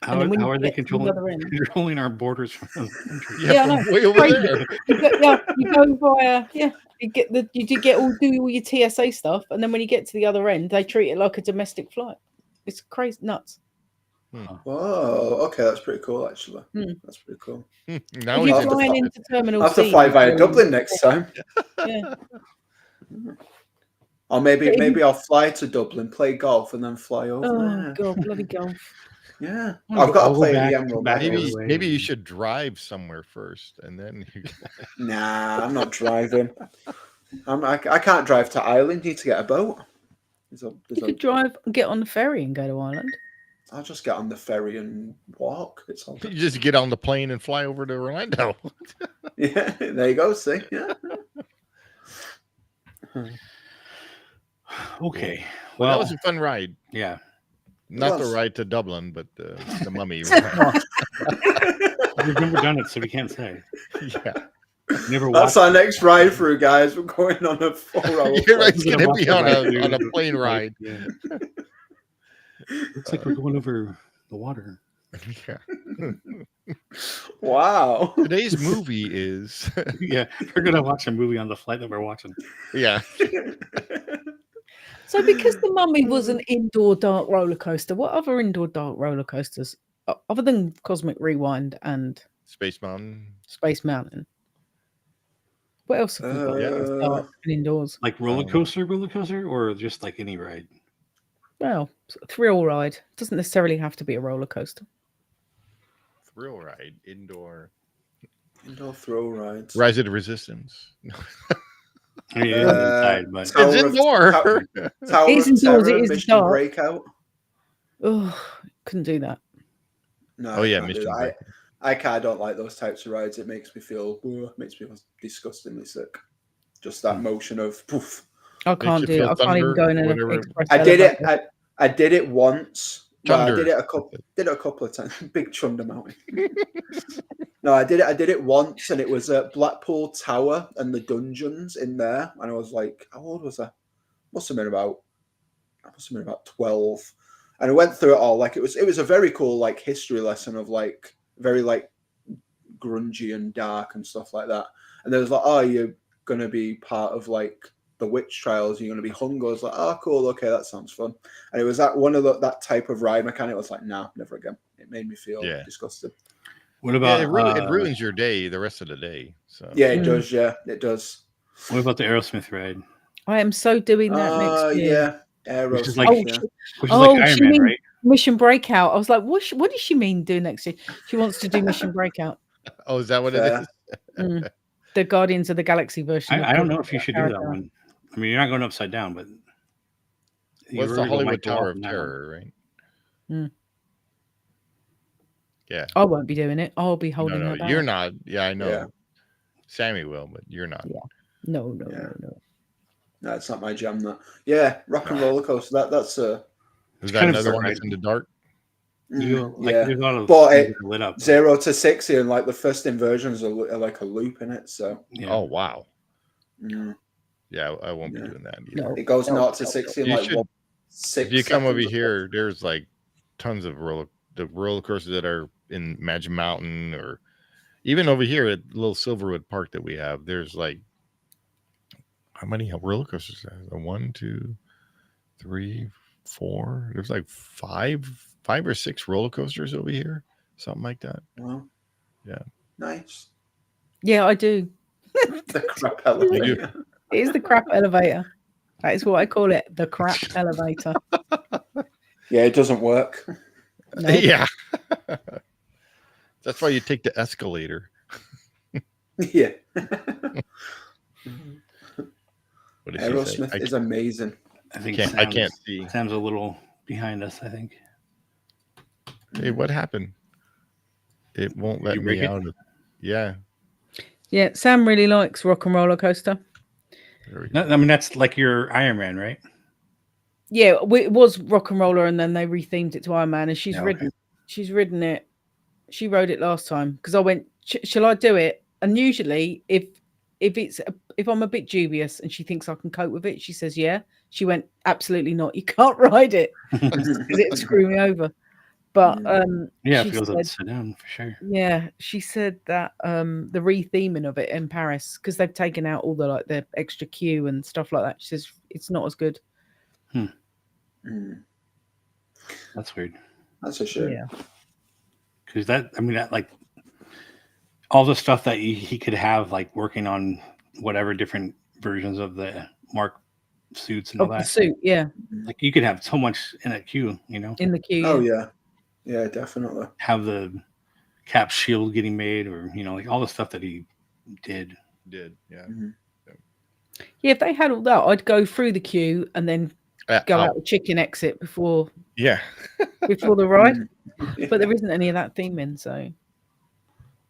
How, and then when how you are they get to the other end- controlling our borders from other countries? Yeah, I from know. way over Crazy. there. You go via you do all your TSA stuff, and then when you get to the other end, they treat it like a domestic flight. It's crazy nuts. Whoa, okay, that's pretty cool, actually. That's pretty cool. Now If he's have you're to flying fly- into Terminal I'll have to C, fly via you- Dublin next time. Yeah. Or maybe I'll fly to Dublin, play golf, and then fly over Oh there. god, bloody golf. Yeah. I'm gonna I've got go to play back- the Emerald back Medals. over. maybe you should drive somewhere first, and then you... Nah, I'm not driving. I can't drive to Ireland. You need to get a boat. You could drive and get on the ferry and go to Ireland. I'll just get on the ferry and walk. It's all you just get on the plane and fly over to Orlando. Yeah, there you go. See, yeah. Okay. Well, Well, that was a fun ride. yeah. Not the was. ride to Dublin, but the mummy ride. We've never done it, so we can't say. Yeah. Never That's watched. our next ride through, guys. We're going on a 4-hour. You're right. flight. It's gonna be on a plane ride. Yeah. Looks like we're going over the water. Yeah. Wow. Today's movie is Yeah, we're gonna watch a movie on the flight that we're watching. yeah. So because the Mummy was an indoor dark roller coaster, what other indoor dark roller coasters other than Cosmic Rewind and Space Mountain. Space Mountain. What else have we got? It's dark and indoors. Like roller coaster, or just like any ride? Well, thrill ride doesn't necessarily have to be a roller coaster. Thrill ride, indoor thrill rides. Rise of the Resistance. I mean, it's inside, but It's indoor. Tower It's of indoors, Terror, it is Mission dark. Breakout. Oh, couldn't do that. No, Oh yeah, I can't do Mission that. Breakout. I don't like those types of rides. It makes me feel disgustingly sick. Just that motion of poof. I can't do it. I can't even go in an express I did it. elevator. I did it once. Well, I Chunder. did it a couple of times. Big Chunder Mountain. No, I did it once, and it was at Blackpool Tower and the dungeons in there. And I was like, how old was I? Must have been about 12. And I went through it all. Like it was a very cool like history lesson of like very like grungy and dark and stuff like that. And there was like, oh, you're gonna be part of like the witch trials. You're gonna be hung. I was like, oh, cool. Okay, that sounds fun. And it was that one of that type of ride mechanic. I was like, nah, never again. It made me feel disgusted. what about it ruins your day, the rest of the day. So Yeah, it does. Yeah, it does. what about the Aerosmith ride? I am so doing that next year. Yeah, Which is Aerosmith. like- yeah. Which is like Iron she Man, means right? Mission Breakout. I was like, what does she mean do next year? She wants to do Mission Breakout. oh, is that what it Fair. is? The Guardians of the Galaxy version. I don't know if you should do that one. I mean, you're not going upside down, but What's the Hollywood Tower of Terror, right? Mm. Yeah. I won't be doing it. I'll be holding her back. You're not. Yeah, I know. Yeah. Sammy will, but you're not. Yeah. No. No, it's not my jam. That. Yeah, Rock and Roller Coaster. That's a. Is that kind of another one right. that's in the dark? you like yeah. there's a lot of But things it- that are lit up. 0 to 60, and like the first inversions are like a loop in it. So Yeah. Oh wow. mm, Yeah, I won't be Yeah. doing that either. No. it goes No, 0 to 60 in You like should- 6. If you come over seconds or here, there's like tons of roller coasters that are in Magic Mountain, or even over here at little Silverwood Park that we have. There's like how many roller coasters? 1, 2, 3, 4. There's like five or 6 roller coasters over here, something like that. so. Well, Yeah. Nice. Yeah, I do. The crap elevator. It is the crap elevator. That is what I call it. The crap elevator. Yeah, it doesn't work. No. Yeah. That's why you take the escalator. Yeah. What did she say? Aerosmith is amazing. I think I can't see. Sam's a little behind us, I think. Hey, what happened? It won't let You me break it? out of. Yeah. Yeah, Sam really likes Rock and Roller Coaster. There we No, go. I mean, that's like your Iron Man, right? Yeah, it was Rock and Roller, and then they rethemed it to Iron Man, and she's Yeah, okay. ridden it. She rode it last time because I went, shall I do it? And usually, if I'm a bit dubious and she thinks I can cope with it, she says yeah. She went, absolutely not. You can't ride it because it'll screw me over. But Yeah, she it feels said- upside down for sure. yeah, she said that the retheming of it in Paris, because they've taken out all the extra queue and stuff like that. She says it's not as good. Mm, That's weird. that's a shame. Yeah. Because that like all the stuff that he could have like working on whatever different versions of the Mark suits and all Of the that. suit, yeah, Like you could have so much in a queue, you know, in the queue. Oh yeah, yeah, definitely. have the cap shield getting made, or you know, like all the stuff that he did. Did. Yeah. Yeah, if they had all that, I'd go through the queue and then go out the chicken exit before Yeah. the ride. Yeah. But there isn't any of that theming, so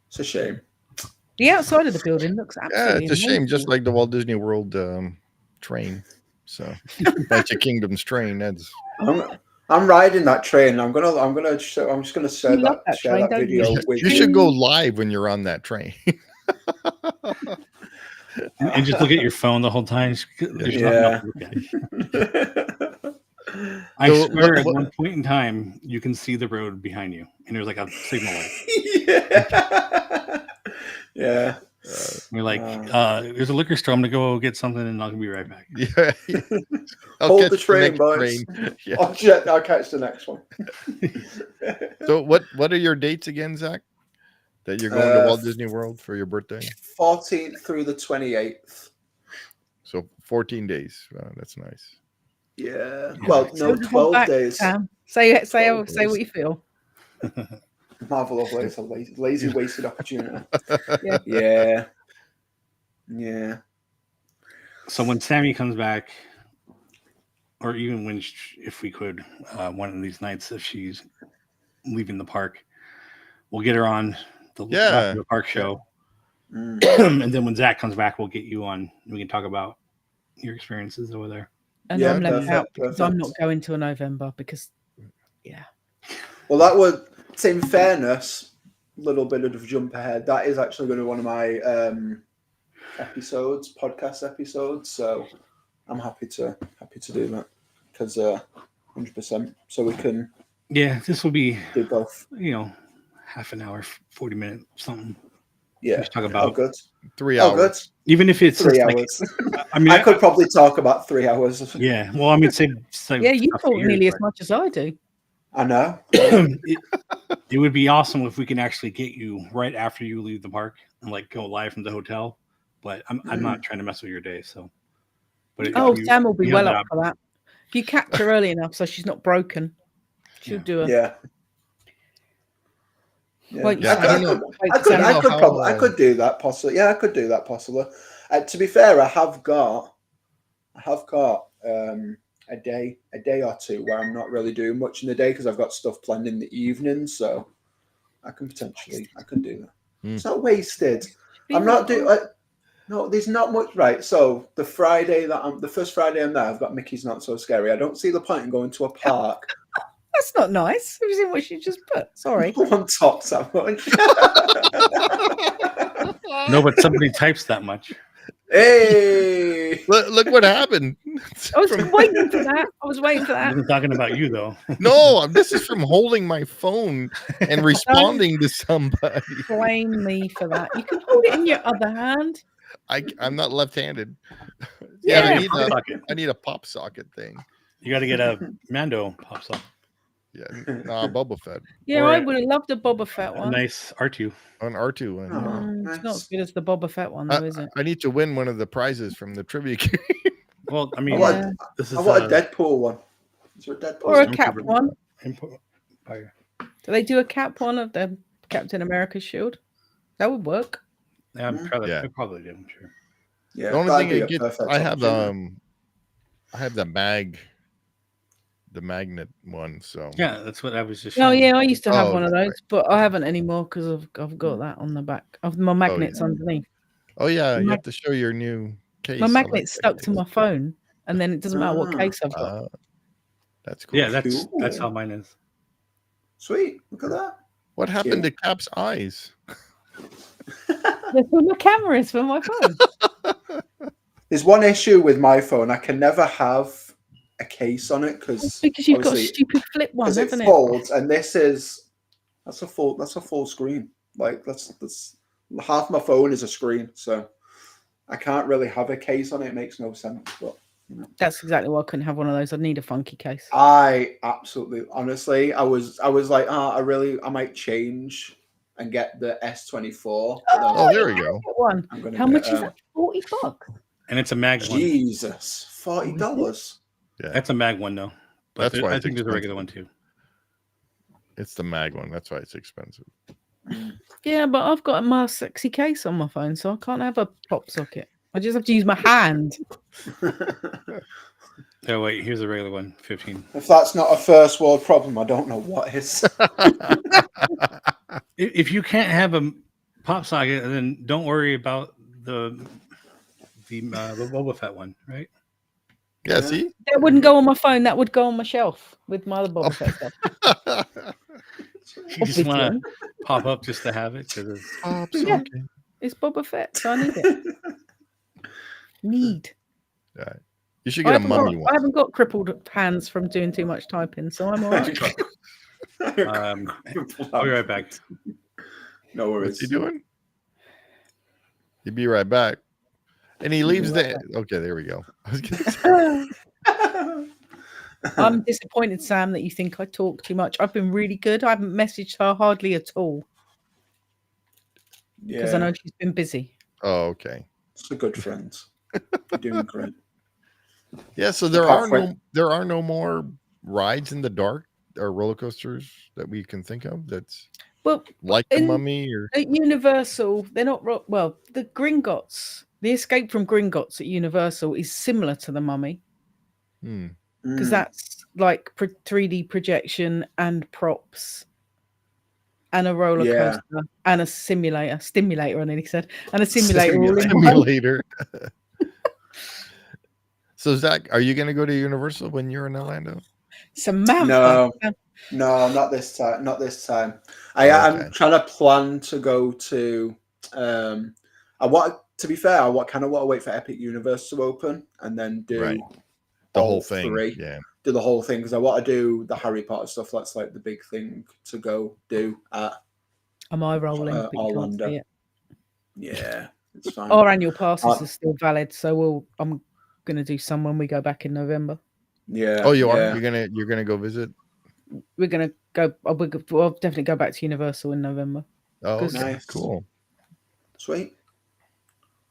It's a shame. the outside of the building looks Yeah, absolutely it's a shame, just amazing. like the Walt Disney World train. So Magic Kingdom's train. That's I'm riding that train. I'm just gonna share You love that that train, don't video you? with you should go live when you're on that train. And just look at your phone the whole time. There's nothing else to look at. I So swear, at what- one point in time, you can see the road behind you, and there's like a signal light. yeah. Yeah. You're like, "There's a liquor store. I'm gonna go get something, and I'll be right back." Yeah. Hold catch the train, next boys. train. Yeah. I'll catch the next one. So what are your dates again, Zach? that you're going to Walt Disney World for your birthday? 14th through the 28th. So 14 days. That's nice. Yeah. Well, no, Don't hold 12 back, days. Sam. Say 12 what days. you feel. Marvel Lovely. It's a lazy wasted opportunity. Yeah. Yeah. So when Sammy comes back, or even when, if we could, one of these nights, if she's leaving the park, we'll get her on the park show. And then when Zach comes back, we'll get you on. We can talk about your experiences over there. And I'm left out because I'm not going till November because, Well, that would, in fairness, little bit of a jump ahead. That is actually going to be one of my podcast episodes. So I'm happy to do that because 100%. So we can. Yeah, this will be do both. Half an hour, 40 minutes, something. Yeah, just talk about 3 hours. Good. Even if it's 3 hours. I mean, I could probably talk about 3 hours. Yeah. Well, I mean, say you talk nearly as much as I do. I know. It would be awesome if we can actually get you right after you leave the park and go live from the hotel. But I'm not trying to mess with your day. So, but Sam will be well up for that. If you catch her early enough so she's not broken, she'll do it. Yeah. Well, I could do that possibly. Yeah, I could do that possibly. To be fair, I have got a day or two where I'm not really doing much in the day because I've got stuff planned in the evening. So I can do that. It's not wasted. I'm not doing. No, there's not much. Right. So the first Friday I'm there, I've got Mickey's Not So Scary. I don't see the point in going to a park. That's not nice. Have you seen what she just put? Sorry. On top so much. No, but somebody types that much. Hey! Look what happened. I was waiting for that. I wasn't talking about you, though. No, this is from holding my phone and responding to somebody. Blame me for that. You can hold it in your other hand. I'm not left-handed. Yeah, I need a pop socket thing. You got to get a Mando pop socket. Yeah, Boba Fett. Yeah, I would have loved a Boba Fett one. A nice R2. An R2 one. It's not as good as the Boba Fett one, though, is it? I need to win one of the prizes from the trivia game. Well, I mean, this is I want a Deadpool one. Is there a Deadpool or a cap one? Do they do a cap one of the Captain America shield? That would work. Yeah, I probably do. I'm sure. Yeah, the only thing I have the magnet one. So yeah, that's what I was just. Oh yeah, I used to have one of those, but I haven't anymore because I've got that on the back of my magnets underneath. Oh yeah, you have to show your new case. My magnet's stuck to my phone, and then it doesn't matter what case I've got. That's cool. Yeah, that's how mine is. Sweet, look at that. What happened to Cap's eyes? They're for my camera, it's for my phone. There's one issue with my phone. I can never have a case on it because you've got a stupid flip one, it folds, and that's a full screen. Like that's half my phone is a screen, so I can't really have a case on it. It makes no sense. But that's exactly why I couldn't have one of those. I'd need a funky case. I absolutely, honestly, I was like, I might change and get the S24. Oh, there we go. One. How much is that? $40. And it's a mag one. Jesus, $40. Yeah, that's a mag one though. But that's why I think there's a regular one too. It's the mag one. That's why it's expensive. Yeah, but I've got my sexy case on my phone, so I can't have a pop socket. I just have to use my hand. Oh wait, here's a regular one, 15. If that's not a first world problem, I don't know what is. If you can't have a pop socket, then don't worry about the Boba Fett one, right? Yeah, see? That wouldn't go on my phone. That would go on my shelf with my other Boba Fett stuff. You just want to pop up just to have it? Because it's Boba Fett, so I need it. Yeah. You should get a mummy one. I haven't got crippled hands from doing too much typing, so I'm all right. I'll be right back. No worries. What's he doing? He'll be right back. And he leaves Okay, there we go. I was gonna say. I'm disappointed, Sam, that you think I talk too much. I've been really good. I haven't messaged her hardly at all. because I know she's been busy. Oh, okay. It's a good friend. You're doing great. Yeah, so there are no more rides in the dark or roller coasters that we can think of that's like the Mummy or at Universal. They're not well. The Gringotts, the Escape from Gringotts at Universal is similar to the Mummy because that's like 3D projection and props and a roller coaster and a stimulator. I nearly said, and a simulator. Simulator. So Zach, are you going to go to Universal when you're in Orlando? No, not this time. Not this time. I'm trying to plan to go to. To be fair, I kind of want to wait for Epic Universe to open and then do the whole thing. 3. Yeah, do the whole thing because I want to do the Harry Potter stuff. That's like the big thing to go do at. Am I rolling? Orlando. Yeah, it's fine. Our annual passes are still valid, so I'm going to do some when we go back in November. Yeah. Oh, you are? You're gonna go visit? We're gonna go. We'll definitely go back to Universal in November. Oh, okay. Nice. Cool. Sweet.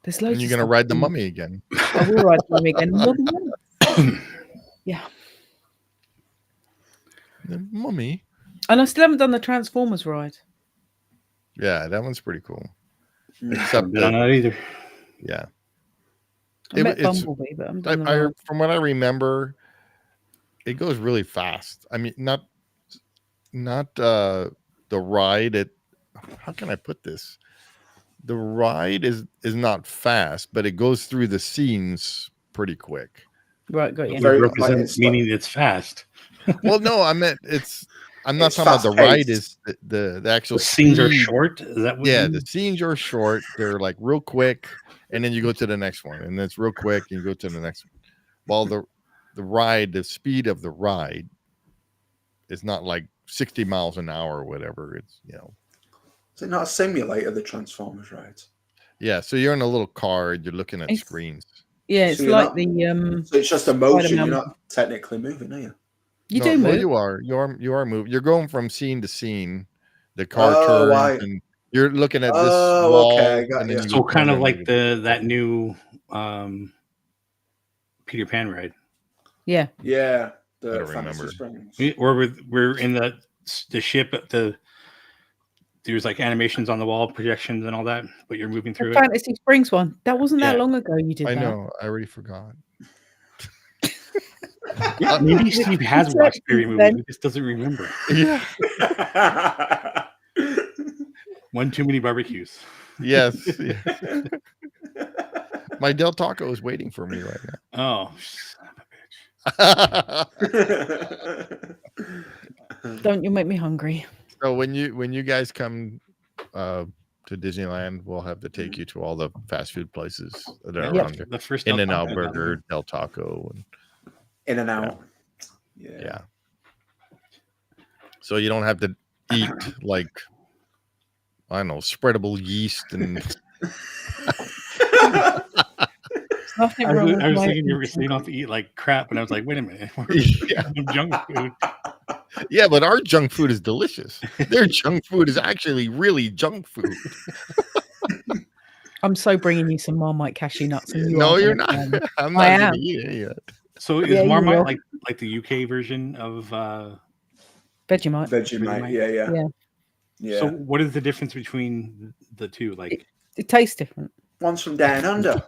There's loads. And you're gonna ride the Mummy again. I will ride the Mummy again. Yeah. The Mummy. And I still haven't done the Transformers ride. Yeah, that one's pretty cool. Except not either. Yeah. I met Bumblebee, but from what I remember, it goes really fast. I mean, not the ride at. How can I put this? The ride is not fast, but it goes through the scenes pretty quick. Right, got you. Meaning it's fast. Well, no, I meant it's. I'm not talking about the ride. Is the actual scenes are short? Is that what the scenes are short. They're like real quick, and then you go to the next one, and it's real quick, and you go to the next one. While the ride, the speed of the ride, is not like 60 miles an hour or whatever. It's Is it not a simulator, the Transformers ride? Yeah, so you're in a little car. You're looking at screens. Yeah, it's like the. So it's just a motion. You're not technically moving, are you? You do move. You are moving. You're going from scene to scene. The car turns, and you're looking at this wall. Okay, and then so kind of like that new Peter Pan ride. Yeah. Yeah. I don't remember. We're in the ship at there's like animations on the wall, projections and all that, but you're moving through the Fantasy Springs one. That wasn't that long ago you did that. I know. I already forgot. Yeah, maybe Steve has watched every movie. He just doesn't remember. Yeah. One too many barbecues. Yes. My Del Taco is waiting for me right now. Oh, son of a bitch. Don't you make me hungry. So when you guys come to Disneyland, we'll have to take you to all the fast food places that are around there. The first In-N-Out Burger, Del Taco, and In-N-Out. Yeah. So you don't have to eat like, I don't know, spreadable yeast and. I was thinking you were saying off to eat like crap, and I was like, wait a minute, junk food. Yeah, but our junk food is delicious. Their junk food is actually really junk food. I'm so bringing you some Marmite cashew nuts. And you're not. I'm not going to eat it yet. So is Marmite like the UK version of Vegemite? Vegemite, yeah. So what is the difference between the two? Like it tastes different. One's from down under.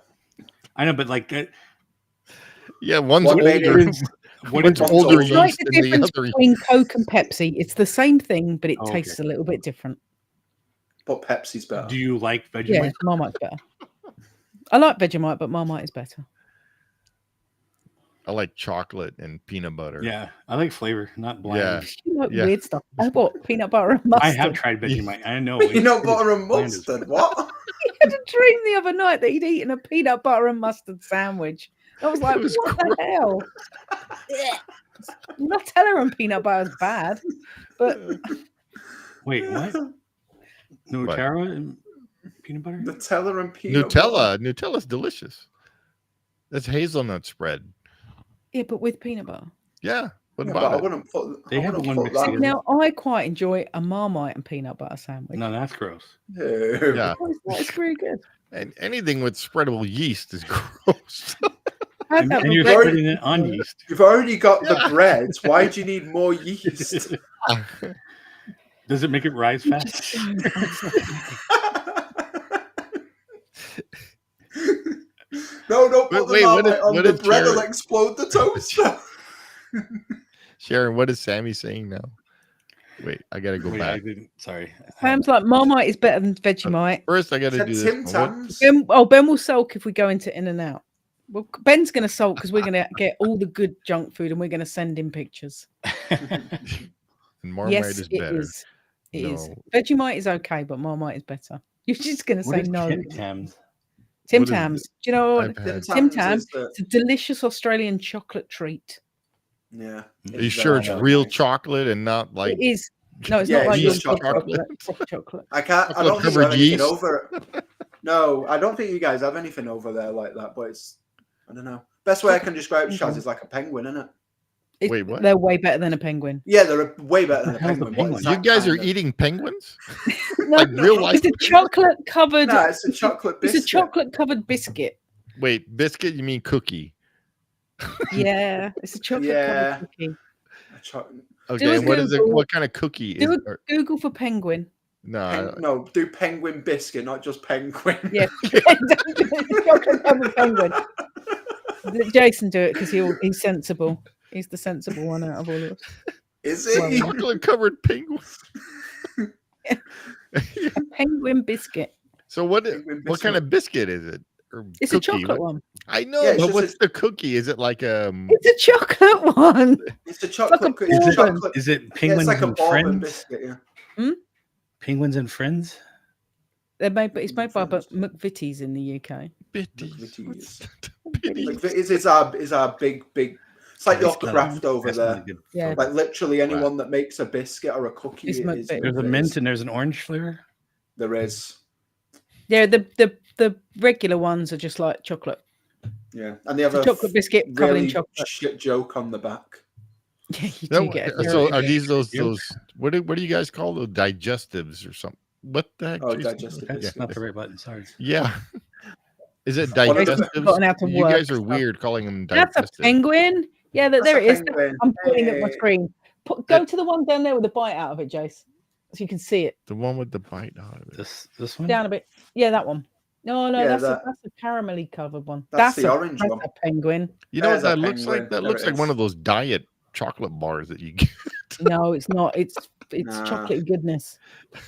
I know, but like yeah, one's older. One's older yeast like the difference between Coke and Pepsi. It's the same thing, but it tastes a little bit different. But Pepsi's better. Do you like Vegemite? Yeah, Marmite's better. I like Vegemite, but Marmite is better. I like chocolate and peanut butter. Yeah, I like flavor, not bland. You like weird stuff. I bought peanut butter and mustard. I have tried Vegemite. I know. Peanut butter and mustard? What? He had a dream the other night that he'd eaten a peanut butter and mustard sandwich. I was like, what the hell? Nutella and peanut butter is bad. But wait, what? Nutella and peanut butter? Nutella and peanut butter. Nutella's delicious. That's hazelnut spread. Yeah, but with peanut butter. Yeah. What Yeah, about but I it? wouldn't put. They I have wouldn't one put mixed that. together. Now, I quite enjoy a Marmite and peanut butter sandwich. No, that's gross. Ew. Yeah. Oh, it's really good. And anything with spreadable yeast is gross. I had And, that and with you're bread. spreading it on yeast. You've already got Yeah. the bread. Why do you need more yeast? Does it make it rise fast? No, don't put Wait, the what Marmite on. what The is bread will Sharon? explode the toaster. Sharon, what is Sammy saying now? Wait, I gotta go Wait, I back. didn't. Sorry. Sam's like Marmite is better than Vegemite. First, I gotta Said do this. Tim one. Tams. Ben will sulk if we go into In and Out. Well, Ben's going to sulk because we're going to get all the good junk food and we're going to send him pictures. And Marmite Yes, is it better. is. It is. No. Vegemite is okay, but Marmite is better. You're just going to What say is no. Tim Tams? Tim What is Tams. it? Do you know what? I've had. Tim Tam. is the, It's a delicious Australian chocolate treat. yeah. Are you sure it's very real nice. chocolate and not like It is. No, it's Yeah, not like it's your just chocolate. Chocolate. I can't. I Chocolate don't think you covered have anything yeast? over it. No, I don't think you guys have anything over there like that. But it's. I don't know. Best way I can describe Shaz is like a penguin, isn't it? Wait, what? They're way better than a penguin. Yeah, they're way better than a What the hell's a penguin. but it's You that guys are kind of- eating penguins? No, Like real life? it's a chocolate covered. No, it's a chocolate It's biscuit. a chocolate covered biscuit. Wait, biscuit? You mean cookie? Yeah, it's a chocolate Yeah. covered cookie. A cho- Okay, a and what is it? Google. What kind of cookie is? Do a Google for penguin. No, no, do penguin biscuit, not just penguin. Yeah, chocolate covered penguin. Jason do it because he's sensible. He's the sensible one out of all of us. Is Well, it? chocolate covered penguin. A penguin biscuit. So what? Penguin What kind of biscuit is it? Or It's cookie? a chocolate What- one. I know, Yeah, it's but just what's the cookie? Is it like It's a chocolate one. It's a chocolate. like a cookie. It's bourbon. chocolate. Is it Yeah, penguins it's like a and bourbon friends? biscuit. Yeah. Penguins and friends? They're made, but it's made by McVitie's in the UK. bitties? McVitie's. Bitties. McVitie's is our big. It's like your That's not- craft over That's not there. a good Yeah. Like literally anyone that makes a biscuit or a cookie It's is. McVitie's. There's a McVitie's. mint and there's an orange flavor. There is. Yeah, the regular ones are just like chocolate. Yeah, and they have It's a a chocolate biscuit covered really in chocolate. shit joke on the back. Yeah, you do No, get a so very are good- these those Yolk. what do you guys call those digestives or something? What the heck? Oh, Jason? digestive That's biscuit. not the right button. Sorry. Yeah. Is it One of the- digestives? Forgotten how to You guys work are stuff. weird calling them That's a digestives. penguin. Yeah, That's there a it is. penguin. I'm pointing at my Hey. screen. Go to the one down there with the bite out of it, Jace, so you can see it The one with the bite out of it. This one? down a bit. Yeah, that one. No, Yeah, that's that- a caramelly covered one. That's the a, orange that's one. a penguin. You know what There's a that looks penguin. like? That There looks it like one is. of those diet chocolate bars that you get. No, it's not. It's Nah. chocolate goodness.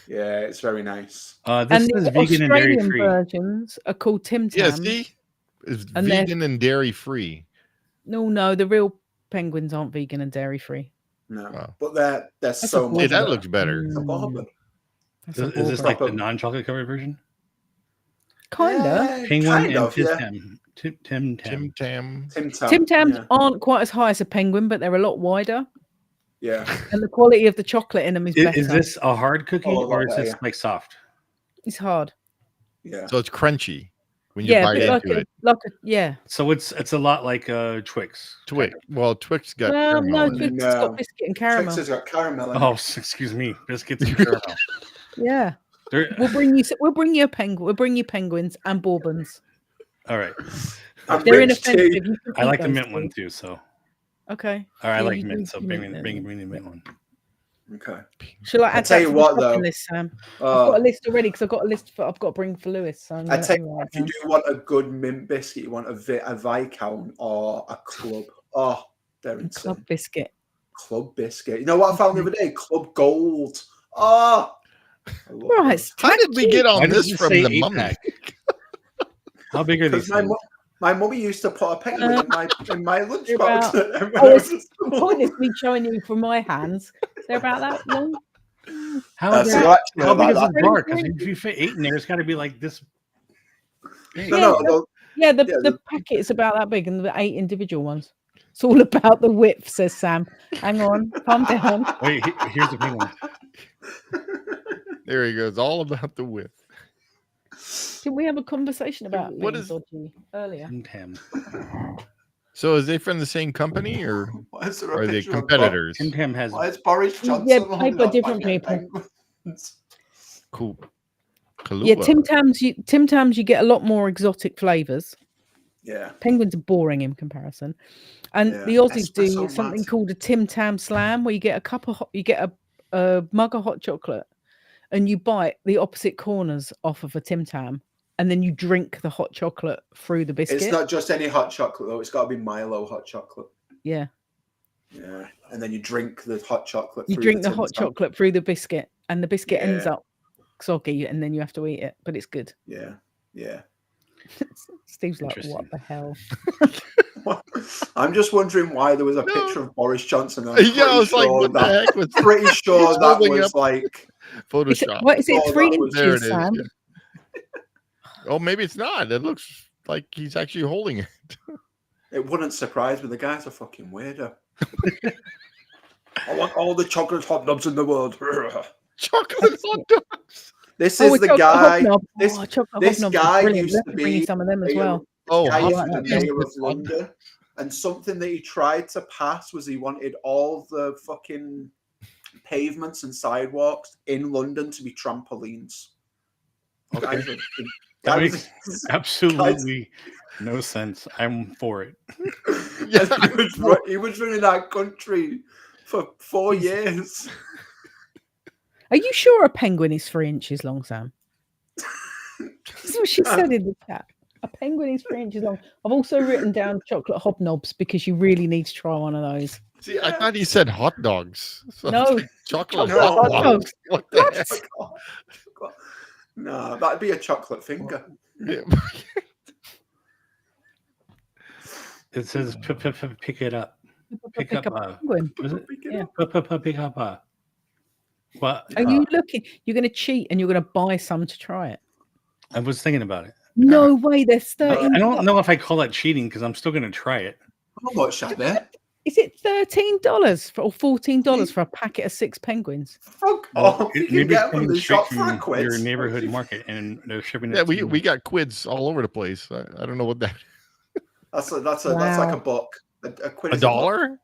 Yeah, it's very nice. This And is the vegan and dairy Australian free. versions are called Tim Yeah, Tams. see? It's And they're- vegan and dairy free. No, the real penguins aren't vegan and dairy free. No, Wow. but they're That's so a much. Hey, that better. looks better. It's a bourbon. That's a Is this bourbon. like the Proper- non-chocolate covered version? Kinda? Yeah, Penguin kind and of, Tim yeah. Tam. Tim Tam. Tim Tam. Tim Tam. Tim Tams Yeah. aren't quite as high as a penguin, but they're a lot wider, Yeah. and the quality of the chocolate in them is better. Is this a hard cookie Oh, or is yeah, this yeah. like soft? It's hard. Yeah. So it's crunchy when you Yeah, bite but into it. yeah. So it's a lot like Twix. Twix. Well, Twix got Well, caramel no, in it. Twix has No. got biscuit and caramel. Twix has got caramel in it. Oh, excuse me, biscuits and caramel. Yeah, They're- we'll bring you a penguin. We'll bring you penguins and bourbons. all right. And They're rich inoffensive. tea. You can I eat like the those mint one things. too. So, Okay. or I Yeah, like you mint. do- So you bring mint me them. the mint one. Okay. Shall I add tell that you to what, the shopping though, list, Sam? I've got a list already because I've got to bring for Lewis. So I'm I gonna tell you, write what, it if you down. do want a good mint biscuit, you want a Viscount or a Club. Oh, they're insane. Club biscuit. Club biscuit. You know what I found the other day? Club Gold. Oh, I love Right. those. How did we get Why on did this you from say the 8-pack? mummy? How big are these? Because Things? my mummy used to put a penguin in my lunchbox. about- when Oh, I was it's at the school. point is me showing you from my hands. They're about that long. How, That's big- so actually how big is about this that. bar? Because if you fit 8 in there, it's got to be like this. Big. No, Yeah, no, the- no, Yeah, Yeah, the packet's about that big, and the 8 individual ones. It's all about the width, says Sam. Hang on, calm down. Wait, here's the big one. There he goes. All about the width. Did we have a conversation about What being is- dodgy earlier? Tim Tam. So is they from the same company or Why is there a are they picture of competitors? Tim Tam has Why is Boris Johnson Yeah, on played by that different fucking people. penguins? Cool. Yeah, Kahlua. Tim Tams, you get a lot more exotic flavors. Yeah. Penguins are boring in comparison, and Yeah. the Aussies do Espresso something mat. called a Tim Tam Slam, where you get you get a mug of hot chocolate, and you bite the opposite corners off of a Tim Tam, and then you drink the hot chocolate through the biscuit. It's not just any hot chocolate though. It's got to be Milo hot chocolate. Yeah. Yeah, and then you drink the hot chocolate. You through drink the Tim hot Tam. chocolate through the biscuit, and the biscuit ends Yeah. up soggy, and then you have to eat it. But it's good. Yeah, yeah. Steve's like, Interesting. what the hell? I'm just wondering why there was a picture of Boris Johnson. I'm Yeah, I was like, what the heck was pretty sure He's that holding was up like Photoshop? What is it? Oh, 3 that was- There it inches, is. Sam? yeah. Oh, maybe it's not. It looks like he's actually holding it. it wouldn't surprise me. The guy's a fucking weirdo. I want all the chocolate hobnobs in the world. Chocolate hot dogs. This Oh, is the chocolate guy. hobnob. This, Chocolate this hobnobs are guy brilliant. used Let's to bring you be some of them as mayor- well. Oh, guy hot used to like be that. mayor of Hot dog. London, and something that he tried to pass was he wanted all the fucking pavements and sidewalks in London to be trampolines. Okay. Guys, That guys- makes absolutely no sense. I'm for it. Yeah. he was running that country for 4 years. Are you sure a penguin is 3 inches long, Sam? That's what she said in the chat. A penguin is 3 inches long. I've also written down chocolate hobnobs because you really need to try one of those. See, I thought he said hot dogs. So No, it's like chocolate chocolate hot hot dogs. What the heck? No, that'd be a chocolate finger. Yeah. It says pick it up. Pick up. a penguin. Was it? Yeah. Pick up. What? Are you looking? You're going to cheat and you're going to buy some to try it. I was thinking about it. No way. There's 13. I don't know if I call that cheating because I'm still going to try it. How much are there? Is it $13 or $14 for a packet of 6 penguins? Fuck Well, off. You can maybe get it's them in coming the straight shop for a from quid. your neighborhood market, and they're shipping it. Yeah, to we got quids all over the place. I don't know what that. That's like Wow. a buck. A quid A is dollar?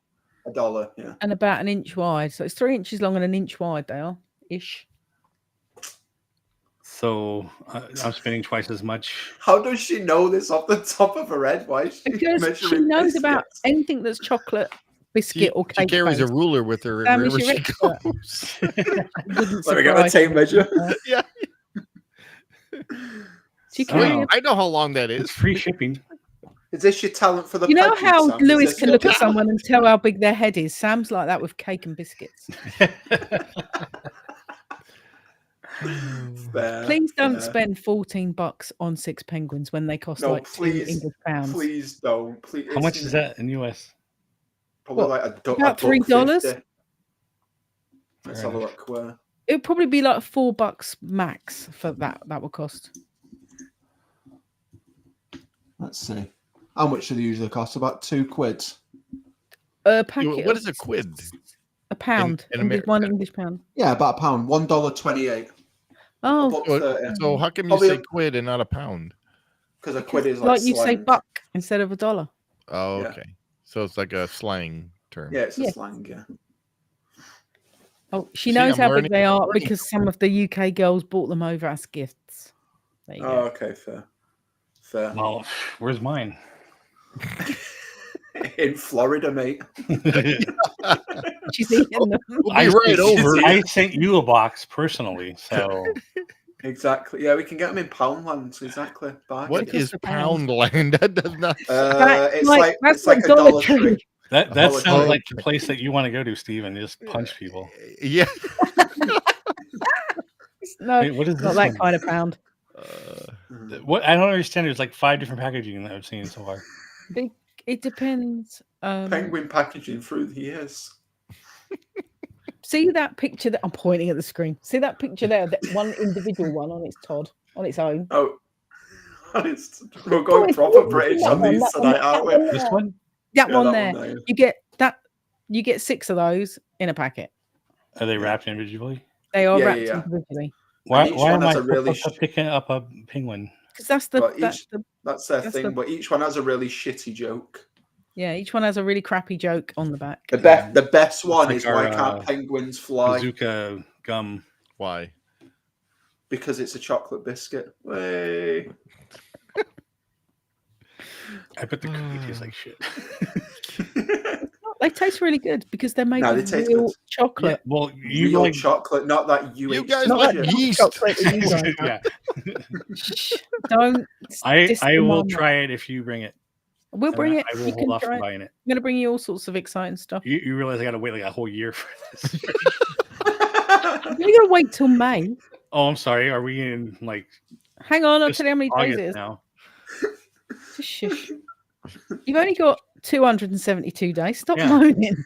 A dollar, yeah. And about an inch wide. So it's 3 inches long and an inch wide, they are ish. So I'm spending twice as much. How does she know this off the top of her head? Why is she Because she measuring knows about biscuits? anything that's chocolate, biscuit, or She cake. carries a based. ruler with her Sam, wherever is she your expert. goes. Wouldn't Let me get my surprise tape me. measure. Yeah. She Oh. carry I know how long that It's is. free shipping. Is this your talent for the You know package, how Sam? Is Lewis this can your look at talent? someone and tell how big their head is? Sam's like that with cake and biscuits. Fair, Please don't fair. spend $14 on 6 penguins when they cost No, like please, £2 Please don't. Please. How much is that in US? Probably What, like a about $1.50. $3? Let's Fair have a look. Where? It would probably be like $4 max for that. That would cost. Let's see. How much do they usually cost? About £2. A packet. What of is a quid? A pound. in English- America? one English pound. Yeah, about a pound. $1.28. Oh, So how come you Probably say a- quid and not a pound? Because a quid is like like you say slang. buck instead of $1. Oh, Yeah. okay. So it's like a slang term. Yeah, it's a Yeah. slang. Yeah. Oh, she See, knows I'm how big learning- they are learning. because some of the UK girls bought them over as gifts. There you Oh, go. okay, fair. Fair. Well, where's mine? In Florida, mate. She's eating them. We'll be right over. I sent you a box personally, so Exactly. Yeah, we can get them in Poundland. Exactly. Bargain. What Because is the pound. Poundland? That does not. It's That's like a Dollar Dollar Tree. Tree. that Dollar sounds Tree. like the place that you want to go to, Steve, and just punch people. Yeah. No, Wait, what is not this that one? kind of pound. What I don't understand. There's like 5 different packaging that I've seen so far. It depends. Penguin packaging through the years. See that picture that I'm pointing at the screen. See that picture there? That one individual one on its Todd on its own. Oh, we're going proper British on these tonight, aren't we? This one? That Yeah, one that there. one there. You get that. You get 6 of those in a packet. Are they wrapped individually? They are Yeah, wrapped yeah. individually. Why each am one has I a really picking up a penguin? Because that's the But that's each- the That's their That's thing, the- but each one has a really shitty joke. Yeah, each one has a really crappy joke on the back. The best one like is why our, can't penguins fly? Bazooka gum. Why? Because it's a chocolate biscuit. Way. I bet the cookie tastes like shit. They taste really good because they're made No, they with taste real good. chocolate. Well, you Real like chocolate, not that You guys Not like like shit. yeast. chocolate that you guys have. yeah. Shh, don't. I diss I the will mama. try it if you bring it. We'll And bring it. I will You hold can off try on it. buying it. I'm going to bring you all sorts of exciting stuff. You realize I got to wait like a whole year for this? You're going to wait till May. Oh, I'm sorry. Are we in like Hang on, I'll just tell you how many days August it is. now? Just shush. You've only got 272 days. Stop Yeah. moaning.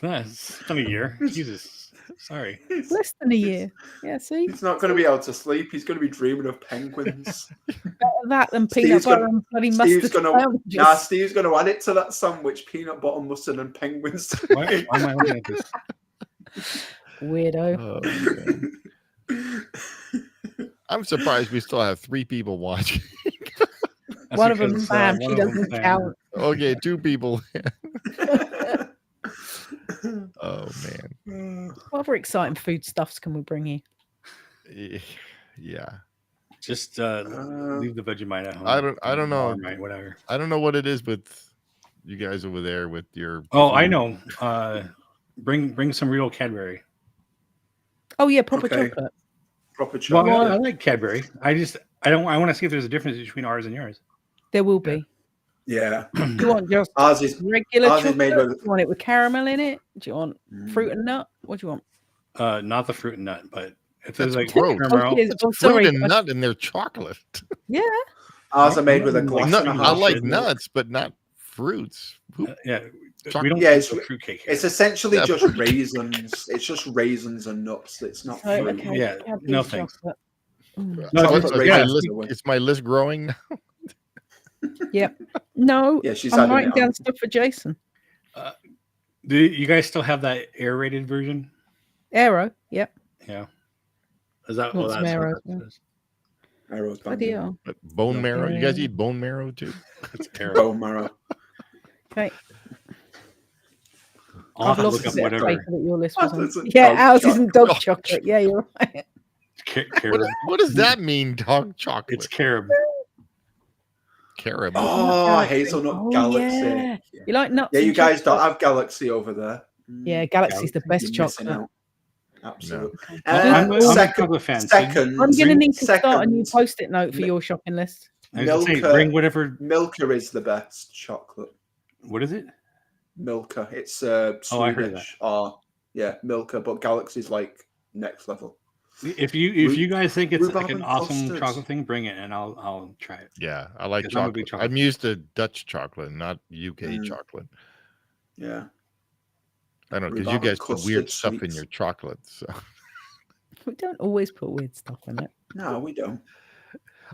It's not a year. Jesus. Sorry. Less than a year. Yeah, see? He's not going to be able to sleep. He's going to be dreaming of penguins. Better that than peanut Steve's butter gonna- and bloody Steve's mustard gonna sandwiches. Nah, Steve's going to add it to that sandwich: peanut butter, mustard, and penguins. Why am I looking at this? Weirdo. Oh, man. I'm surprised we still have 3 people watching. That's One of them because, Sam. one She of them's doesn't Sam. count. Okay, 2 people. Oh man. What other exciting food stuffs can we bring you? Yeah. Just leave the Vegemite at home. I don't know. Right, whatever. I don't know what it is with you guys over there with your Oh, I know. Bring some real Cadbury. Oh yeah, proper Okay. chocolate. Proper Well, chocolate. I like Cadbury. I want to see if there's a difference between ours and yours. There will be. Yeah. Do you want just Ours is regular ours is chocolate? made with- Do you want it with caramel in it? Do you want fruit and nut? What do you want? Not the fruit and nut, but if there's like gross. caramel, yes. Oh, fruit sorry. and nut in their chocolate. Yeah. ours are made with a Like, glass nut- and a I half. like of milk. nuts, but not fruits. yeah, Chocolate. we don't Yeah, yeah, it's- fruit cake here. It's essentially Yeah, just fruit. raisins. It's just raisins and nuts. It's not Oh, fruit. okay. Yeah, Cadbury's no thanks. chocolate. Mm. No, Chocolate it's- Is yeah, my list, raisins. is my list growing now? Yep. No, Yeah, she's I'm adding writing it on. down stuff for Jason. Do you guys still have that aerated version? Arrow. Yep. Yeah. Is that Want some that's arrow, what that is? Arrows Bloody banging. hell. But bone marrow. You guys Yeah. eat bone marrow too? It's terrible. Bone marrow. Okay. I'll have to I've look lost up the paper whatever. that your list was on. Ours isn't Yeah, dog ours isn't dog chocolate. chocolate. Yeah, you're right. What does that mean, dog chocolate? It's carob. carob. Oh, Galaxy. hazelnut Oh, galaxy. yeah. You like nuts? Yeah, you and guys don't chocolate? have Galaxy over there. Yeah, Galaxy's the best You're missing chocolate. out. Absolutely. I'm a Second, chocolate fan. so second, I'm going to need to start a new second, post-it note for your shopping list. I was gonna say, Milka. bring whatever. Milka is the best chocolate. What is it? Milka. It's Swedish. Oh, I heard that. Yeah, Milka, but Galaxy's like next level. If you guys think it's like rhubarb an and awesome custard. chocolate thing, bring it and I'll try it. Yeah, I like Because I'm a big chocolate. chocolate I'm used to Dutch chocolate, not UK Mm. chocolate. Yeah. I don't know because you Rhubarb and guys put weird custard stuff in sweets. your chocolate. So We don't always put weird stuff in it. No, we don't.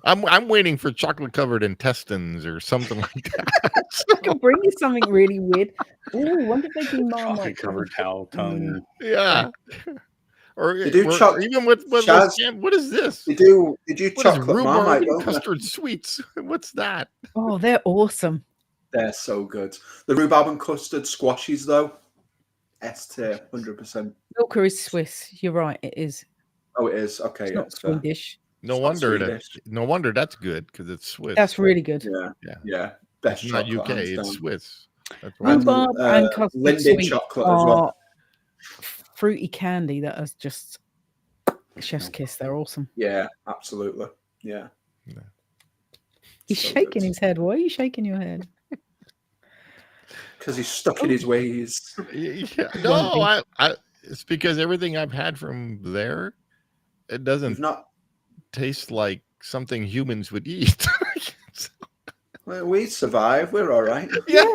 I'm waiting for chocolate covered intestines or something like that. I'll bring you something really weird. Oh, wonder if they do Marmite. Chocolate covered towel tongue. Yeah. Or, They do or choc- even with Shaz- what is this? They do What is chocolate rhubarb Marmite, and don't they? custard sweets? What's that? Oh, they're awesome. They're so good. The rhubarb and custard squashies, though, S tier, 100%. Milka is Swiss. You're right. It is. Oh, it is. Okay, It's yeah, not fair. Swedish. No It's not wonder Swedish. no wonder that's good because it's Swiss. That's really good. Yeah. Best It's not chocolate, UK, hands it's down. Swiss. That's why. And, Rhubarb and custard Lindt sweets chocolate are as well. fruity candy that is just chef's kiss. They're awesome. Yeah, absolutely. Yeah. He's So shaking good. his head. Why are you shaking your head? Because he's stuck in his ways. Yeah, no, I it's because everything I've had from there, it We've doesn't not. taste like something humans would eat. Well, we survive. We're all right. Yeah.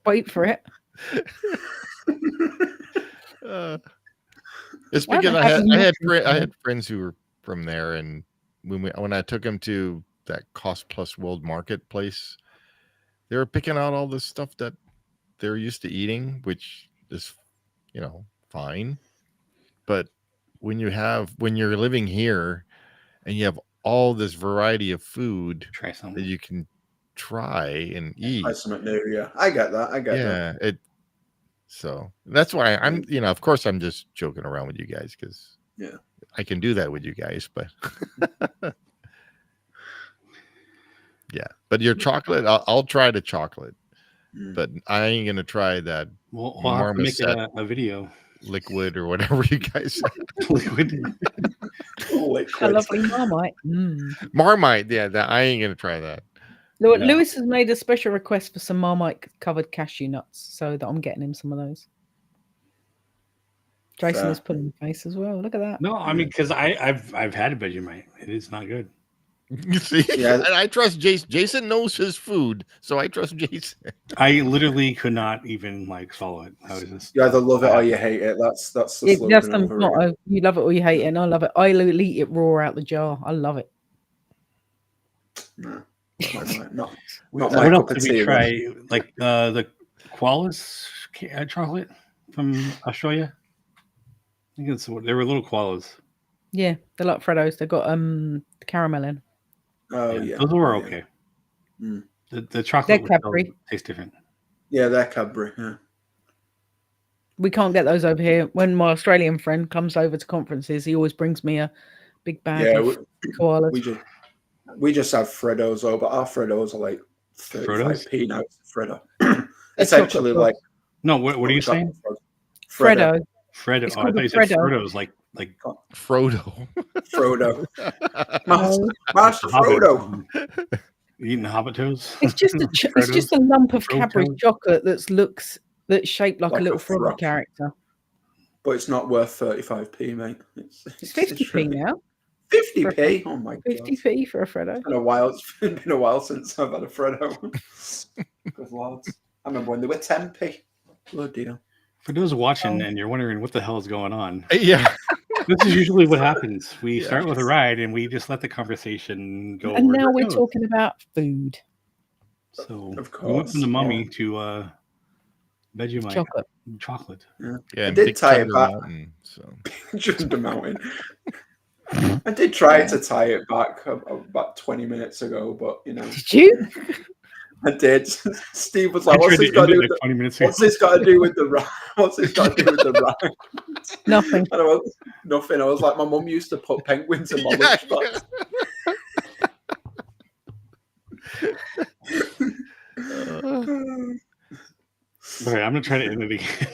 Wait for it. It's Why because the I heck had are you I had not I had friends who were from there, and when I took them to that Cost Plus World Marketplace, they were picking out all the stuff that they're used to eating, which is fine. But when you're living here and you have all this variety of food Try that something. you can try and eat. Try something new. Yeah, I get that. I get that. Yeah, so that's why I'm, of course I'm just joking around with you guys because I can do that with you guys, but yeah. But your chocolate, I'll try the chocolate, but I ain't gonna try that. We'll have to make it a video. Liquid or whatever you guys Liquid. A lovely Marmite. Marmite, yeah, that I ain't gonna try that. Lewis has made a special request for some Marmite covered cashew nuts, so that I'm getting him some of those. Jason is pulling the face as well. Look at that. No, I mean, because I've had a Vegemite. It is not good. You see, and I trust Jason. Jason knows his food, so I trust Jason. I literally could not even swallow it. How is this? You either love it or you hate it. That's the slogan. That's the motto. You love it or you hate it, and I love it. I eat it raw out the jar. I love it. No, not what else did we try? Like the koalas chocolate from Australia. I think they were little koalas. Yeah, they're like Freddos. They've got caramel in. Oh yeah, those were okay. The chocolate tastes different. Yeah, they're Cadbury. Yeah, we can't get those over here. When my Australian friend comes over to conferences, he always brings me a big bag of koalas. We just have Freddos, but our Freddos are like 35p now. Freddo. It's actually like no. What are you saying? Freddo. Freddo. I thought you said Frodo's like Frodo. Frodo. Master Frodo. Eating Hobbit toes. It's just a lump of Cadbury chocolate that's shaped like a little frog character. But it's not worth 35p, mate. It's 50p now. 50p? Oh my god. 50p for a Freddo. It's been a while since I've had a Freddo. Good lord. I remember when they were 10p. Bloody hell. For those watching and you're wondering what the hell is going on. Yeah. This is usually what happens. We start with a ride and we just let the conversation go. And now we're talking about food. So of course, we went from the mummy to Vegemite. Chocolate. Yeah, I did tie it back. Just the mountain. I did try to tie it back about 20 minutes ago, but Did you? I did. Steve was like, "What's this got to do with the ride? What's this got to do with the ride?" Nothing. Nothing. I was like, my mum used to put penguins in my lunchbox. All right, I'm gonna try to end it again.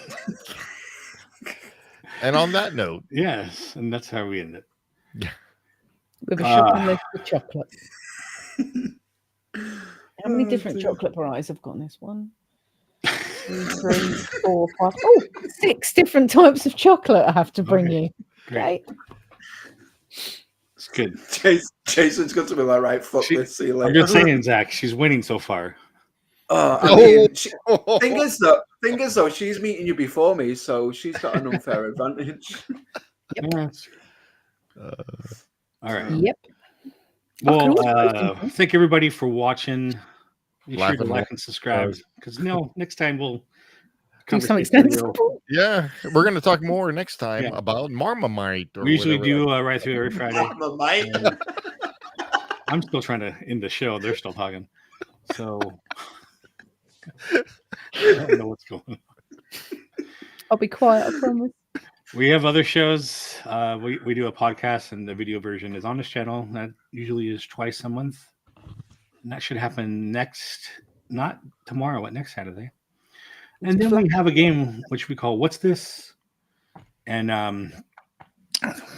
And on that note, yes, and that's how we end it. With a shopping list of chocolate. How many different chocolate varieties have got in this one? 2, 3, 4, 5. Oh, 6 different types of chocolate I have to bring you. Okay. It's good. Jason's got to be like, right, fuck this. See you later. I'm just saying, Zach, she's winning so far. Thing is though, she's meeting you before me, so she's got an unfair advantage. Yep. All right. Yep. Well, thank everybody for watching. Be sure to like and subscribe because next time we'll do something sensible. Yeah, we're going to talk more next time about Marmite. We usually do right through every Friday. Marmite. I'm still trying to end the show. They're still talking, so I don't know what's going on. I'll be quiet. I promise. We have other shows. We do a podcast, and the video version is on this channel. That usually is twice a month. And that should happen not tomorrow, but next Saturday. And then we have a game which we call What's This? And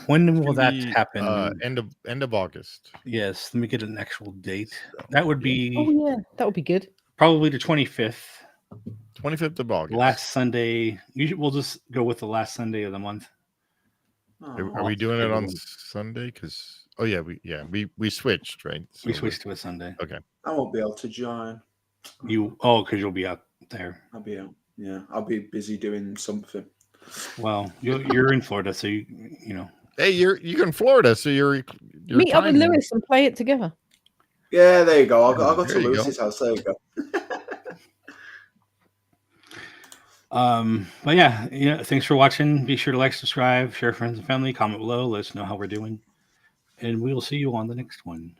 when will that happen? End of August. Yes, let me get an actual date. That would be that would be good. Probably the 25th. 25th of August. Last Sunday. We'll just go with the last Sunday of the month. Are we doing it on Sunday? Because we switched, right? So we switched to a Sunday. Okay. I won't be able to join. Because you'll be out there. I'll be out. Yeah, I'll be busy doing something. Well, you're in Florida, so you know. Hey, you're in Florida, so you're meet up with Lewis and play it together. Yeah, there you go. I'll go to Lewis's house. There you go. But yeah, thanks for watching. Be sure to like, subscribe, share, friends and family, comment below, let us know how we're doing, and we will see you on the next one.